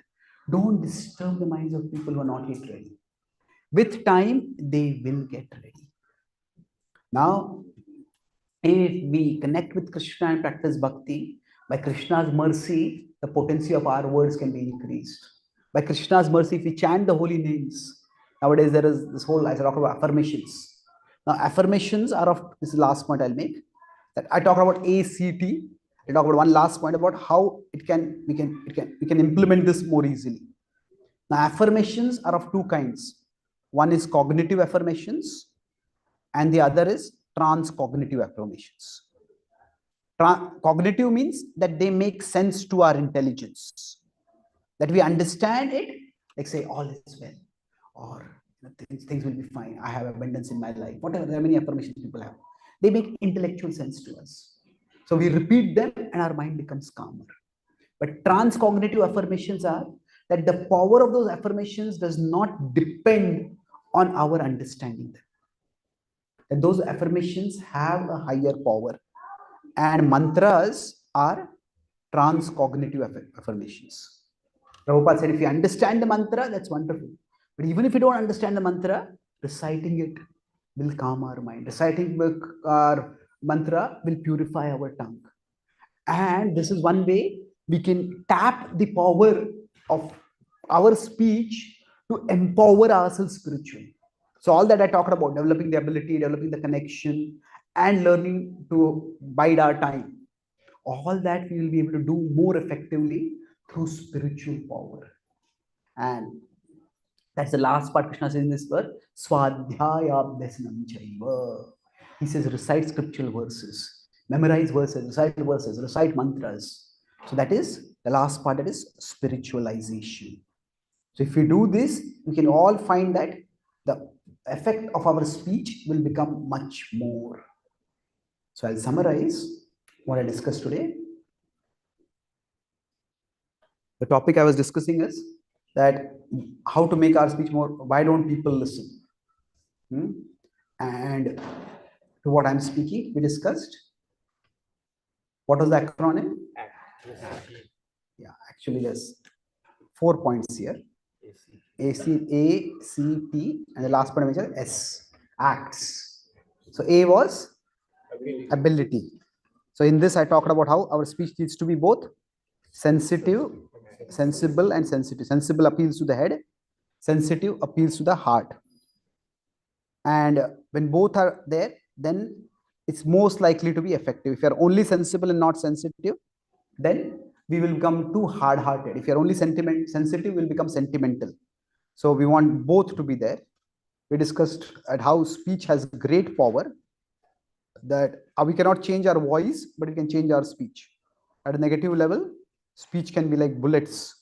Don't disturb the minds of people who are not yet ready. With time, they will get ready. Now, If we connect with Krishna and practice bhakti, by Krishna's mercy, the potency of our words can be increased. By Krishna's mercy, if we chant the holy names, nowadays there is this whole, I talk about affirmations. Now, affirmations are of, this is the last point I'll make, that I talk about ACT. I talk about one last point about how we can implement this more easily. Now, affirmations are of two kinds. One is cognitive affirmations, and the other is transcognitive affirmations. Cognitive means that they make sense to our intelligence, that we understand it, like say all is well, or things will be fine, I have abundance in my life, whatever. There are many affirmations people have. They make intellectual sense to us, so we repeat them and our mind becomes calmer. But transcognitive affirmations are that the power of those affirmations does not depend on our understanding them, that those affirmations have a higher power, and mantras are transcognitive affirmations. Prabhupada said, if you understand the mantra, that's wonderful. But even if you don't understand the mantra, reciting it will calm our mind. Reciting our mantra will purify our tongue. And this is one way we can tap the power of our speech to empower ourselves spiritually. So all that I talked about, developing the ability, developing the connection, and learning to bide our time, all that we will be able to do more effectively through spiritual power. And that's the last part Krishna says in this verse, Swadhyayabhyasanam chaiva. He says, recite scriptural verses, memorize verses, recite mantras. So that is the last part, that is spiritualization. So if we do this, we can all find that the effect of our speech will become much more. So I'll summarize what I discussed today. The topic I was discussing is that how to make our speech more, why don't people listen? And to what I'm speaking, we discussed. What was the acronym? Yeah, actually there's 4 points here. A, C, T, and the last point is S, acts. So A was ability. So in this I talked about how our speech needs to be both sensitive, sensible, and sensitive. Sensible appeals to the head, sensitive appeals to the heart. And when both are there, then it's most likely to be effective. If you're only sensible and not sensitive, then we will become too hard-hearted. If you're only sensitive, we'll become sentimental. So we want both to be there. We discussed at how speech has great power, that we cannot change our voice, but we can change our speech. At a negative level, speech can be like bullets.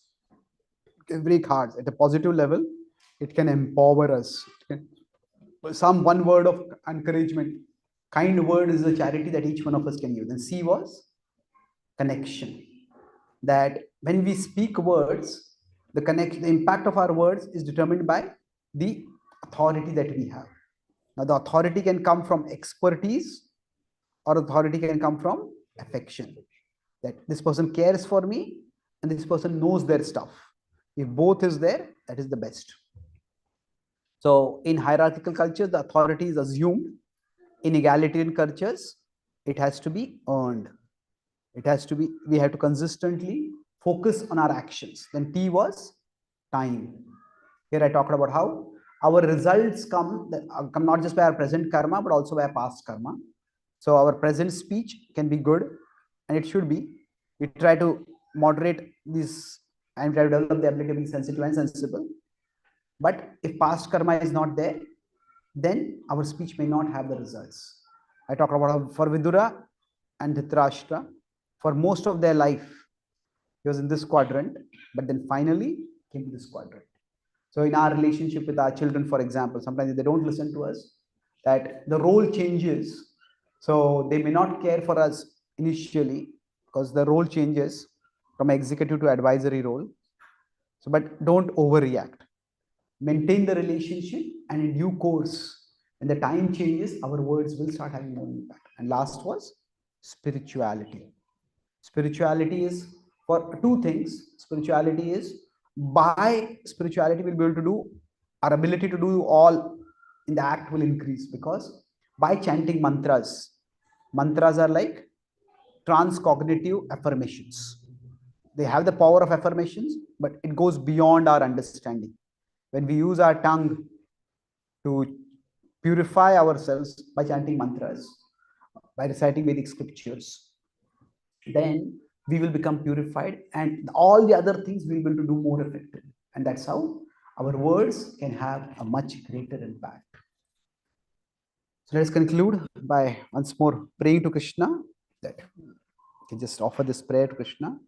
It can break hearts. At a positive level, it can empower us. Some one word of encouragement. Kind word is a charity that each one of us can use. And C was connection. That when we speak words, the impact of our words is determined by the authority that we have. Now, the authority can come from expertise, or authority can come from affection. That this person cares for me and this person knows their stuff. If both is there, that is the best. So in hierarchical cultures, the authority is assumed. In egalitarian cultures, it has to be earned. It has to be, we have to consistently focus on our actions. Then T was time. Here I talked about how our results come not just by our present karma, but also by our past karma. So our present speech can be good, and it should be. We try to moderate this and try to develop the ability to be sensitive and sensible. But if past karma is not there, then our speech may not have the results. I talked about how for Vidura and Dhritarashtra, for most of their life, he was in this quadrant, but then finally came to this quadrant. So in our relationship with our children, for example, sometimes they don't listen to us, that the role changes. So they may not care for us initially because the role changes from executive to advisory role. So, but don't overreact. Maintain the relationship, and in due course, when the time changes, our words will start having more impact. And last was spirituality. Spirituality is for two things. Spirituality is, by spirituality we'll be able to do, our ability to do all in the act will increase, because by chanting mantras, Mantras are like transcognitive affirmations. They have the power of affirmations, but it goes beyond our understanding. When we use our tongue to purify ourselves by chanting mantras, by reciting Vedic scriptures, then we will become purified and all the other things we will be able to do more effectively. And that's how our words can have a much greater impact. So let us conclude by once more praying to Krishna that we can just offer this prayer to Krishna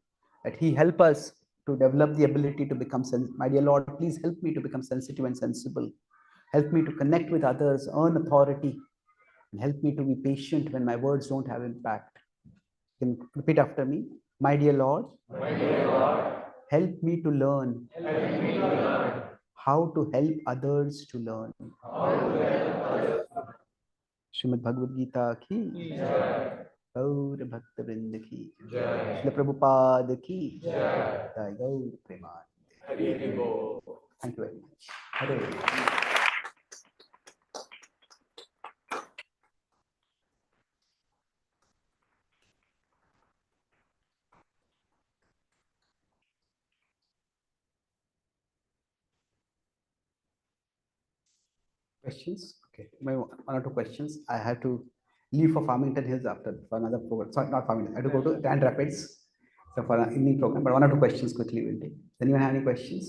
that he help us to develop the ability to become sensitive. My dear Lord, please help me to become sensitive and sensible. Help me to connect with others, earn authority, and help me to be patient when my words don't have impact. You can repeat after me. My dear Lord, help me to learn how to help others to learn. Shrimad Bhagavad Gita की गौर भक्त वृंद की श्रील प्रभुपाद की जय Gaura Premananda. Thank you very much. Hare questions? Okay, my one or two questions. I have to leave for Farmington Hills after for another program. Sorry, not Farmington. I have to go to Grand Rapids. So for an evening program, but one or two questions quickly will take. Does anyone have any questions?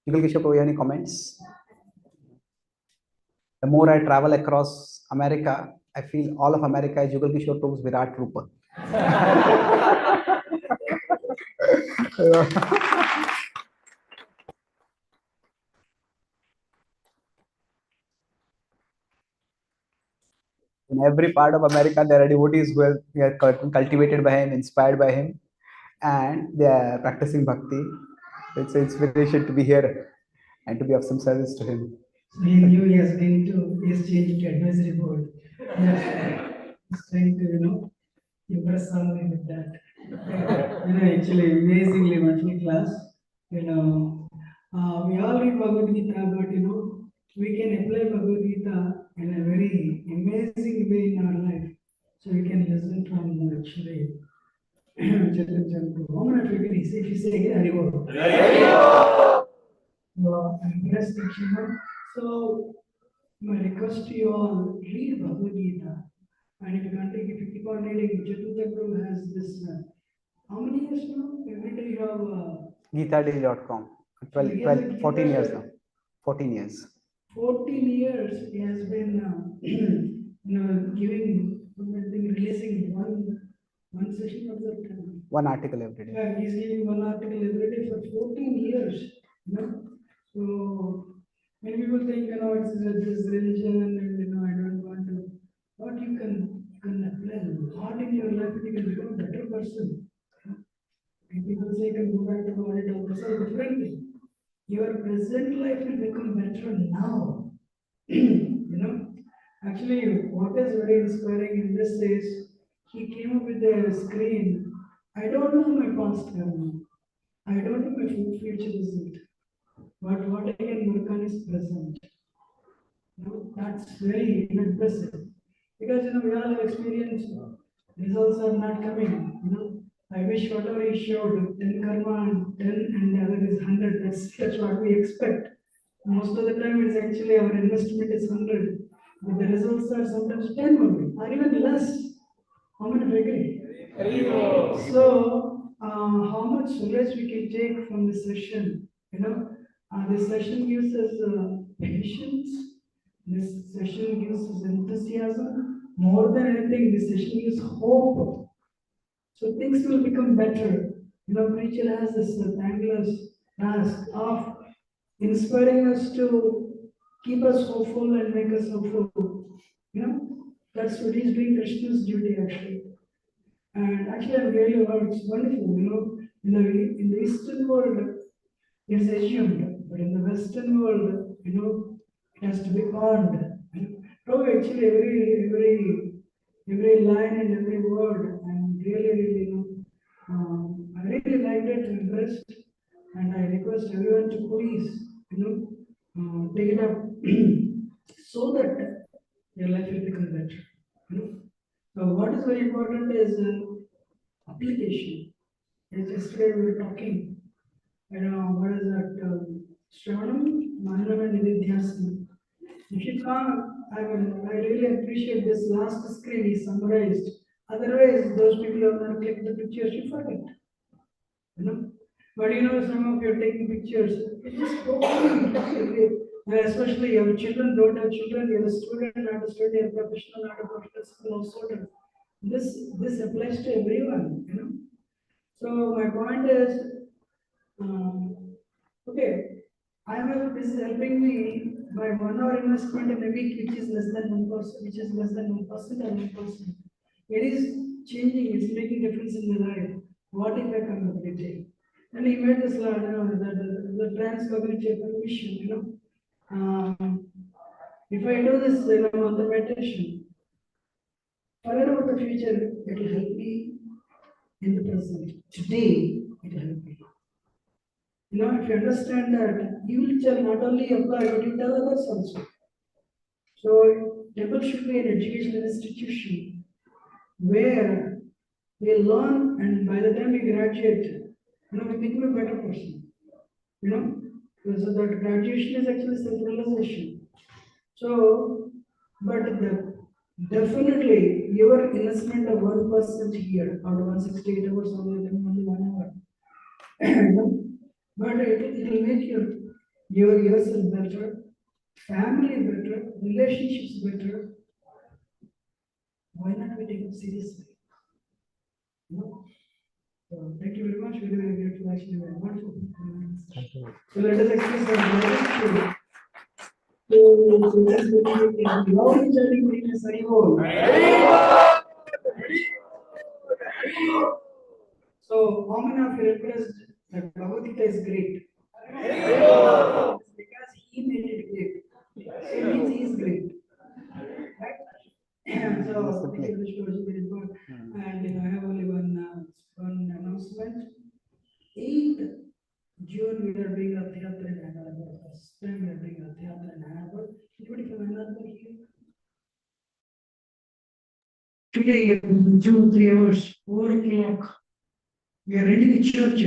Yugal Kishore, you have any comments? The more I travel across America, I feel all of America is Yugal Kishore Prabhu's Virat Rupa. In every part of America, there are devotees who are cultivated by him, inspired by him, and they are practicing bhakti. It's an inspiration to be here and to be of some service to him. So he knew he has been to, he has changed to advisory board. Yes. He's trying to, impress all me with that. Actually, amazingly, monthly class, we all read Bhagavad Gita, but, we can apply Bhagavad Gita in a very amazing way in our life. So we can listen from actually, Chaitanya, how many if you say again, Haribo. I'm blessed, So, my request to you all, read Bhagavad Gita. And if you can't take, if you keep on reading, Chaitanya Prabhu has this, how many years now? Every day you have GitaDaily.com. 14 years now. 14 years. 14 years he has been, giving, releasing one session of that. One article every day. Yeah, he's giving one article every day for 14 years. So many people think, it's this religion and, I don't want to. But you can apply hard in your life, you can become a better person. And people say you can go back to God, that's a different thing. Your present life will become better now. Actually, what is very inspiring in this is he came up with a screen. I don't know my past karma. I don't know my future result. But what I can work on is present. That's very impressive. Because we all have experienced results are not coming. I wish whatever he showed, 10 karma and 10 and the other is 100. That's what we expect. Most of the time it's actually our investment is 100. But the results are sometimes 10 only, or even less. How many agree? So, how much solace we can take from this session? This session gives us patience. This session gives us enthusiasm. More than anything, this session gives hope. So things will become better. Preacher has this thankless task of inspiring us to keep us hopeful and make us hopeful. That's what he's doing, Krishna's duty actually. And actually, I'm really it's wonderful. In the Eastern world, it's assumed, but in the Western world, it has to be earned. Actually, every line and every word, and really, I really liked it, impressed, and I request everyone to please, take it up so that your life will become better. You know? So what is very important is application. As yesterday we were talking, what is that? Shravanam, Mananam, and Nididhyasana. If you can't, I really appreciate this last screen he summarized. Otherwise, those people who are not click the pictures, you forget. You know? But some of you are taking pictures. It just totally, especially your children, don't have children, you're a student, not a student, you're a professional, not a professional, school of sort of. This applies to everyone. So my point is, okay, this is helping me by 1 hour investment in a week, which is less than 1%, which is less than 1% or 1%. It is changing, it's making difference in my life. What if I come up with it? And he made this law, the transcognitive mission, if I do this, on the meditation, forget about the future, it will help me in the present. Today, it will help me. If you understand that, you will tell not only apply, but you tell others also. So, temple should be an educational institution where we learn, and by the time we graduate, we become a better person. So that graduation is actually self-realization. So, but definitely your investment of 1% here, out of 168 hours, only 1 hour. But it will make yourself better, family better, relationships better. Why not we take it seriously? So thank you very much. Very, very grateful. Actually, very wonderful. So let us express our gratitude. So this is the lovely journey between us, Haribol. So how many of you request that Bhagavad Gita is great? Because he made it great. It means he is great. Right? So thank you, Vishnu, very good. And I have only one announcement. 8th June we are doing a theatre in Ann Arbor. Spring we are doing a theatre in Ann Arbor. Anybody from Ann Arbor here? Today, June 3 hours, 4 o'clock. We are ready the church.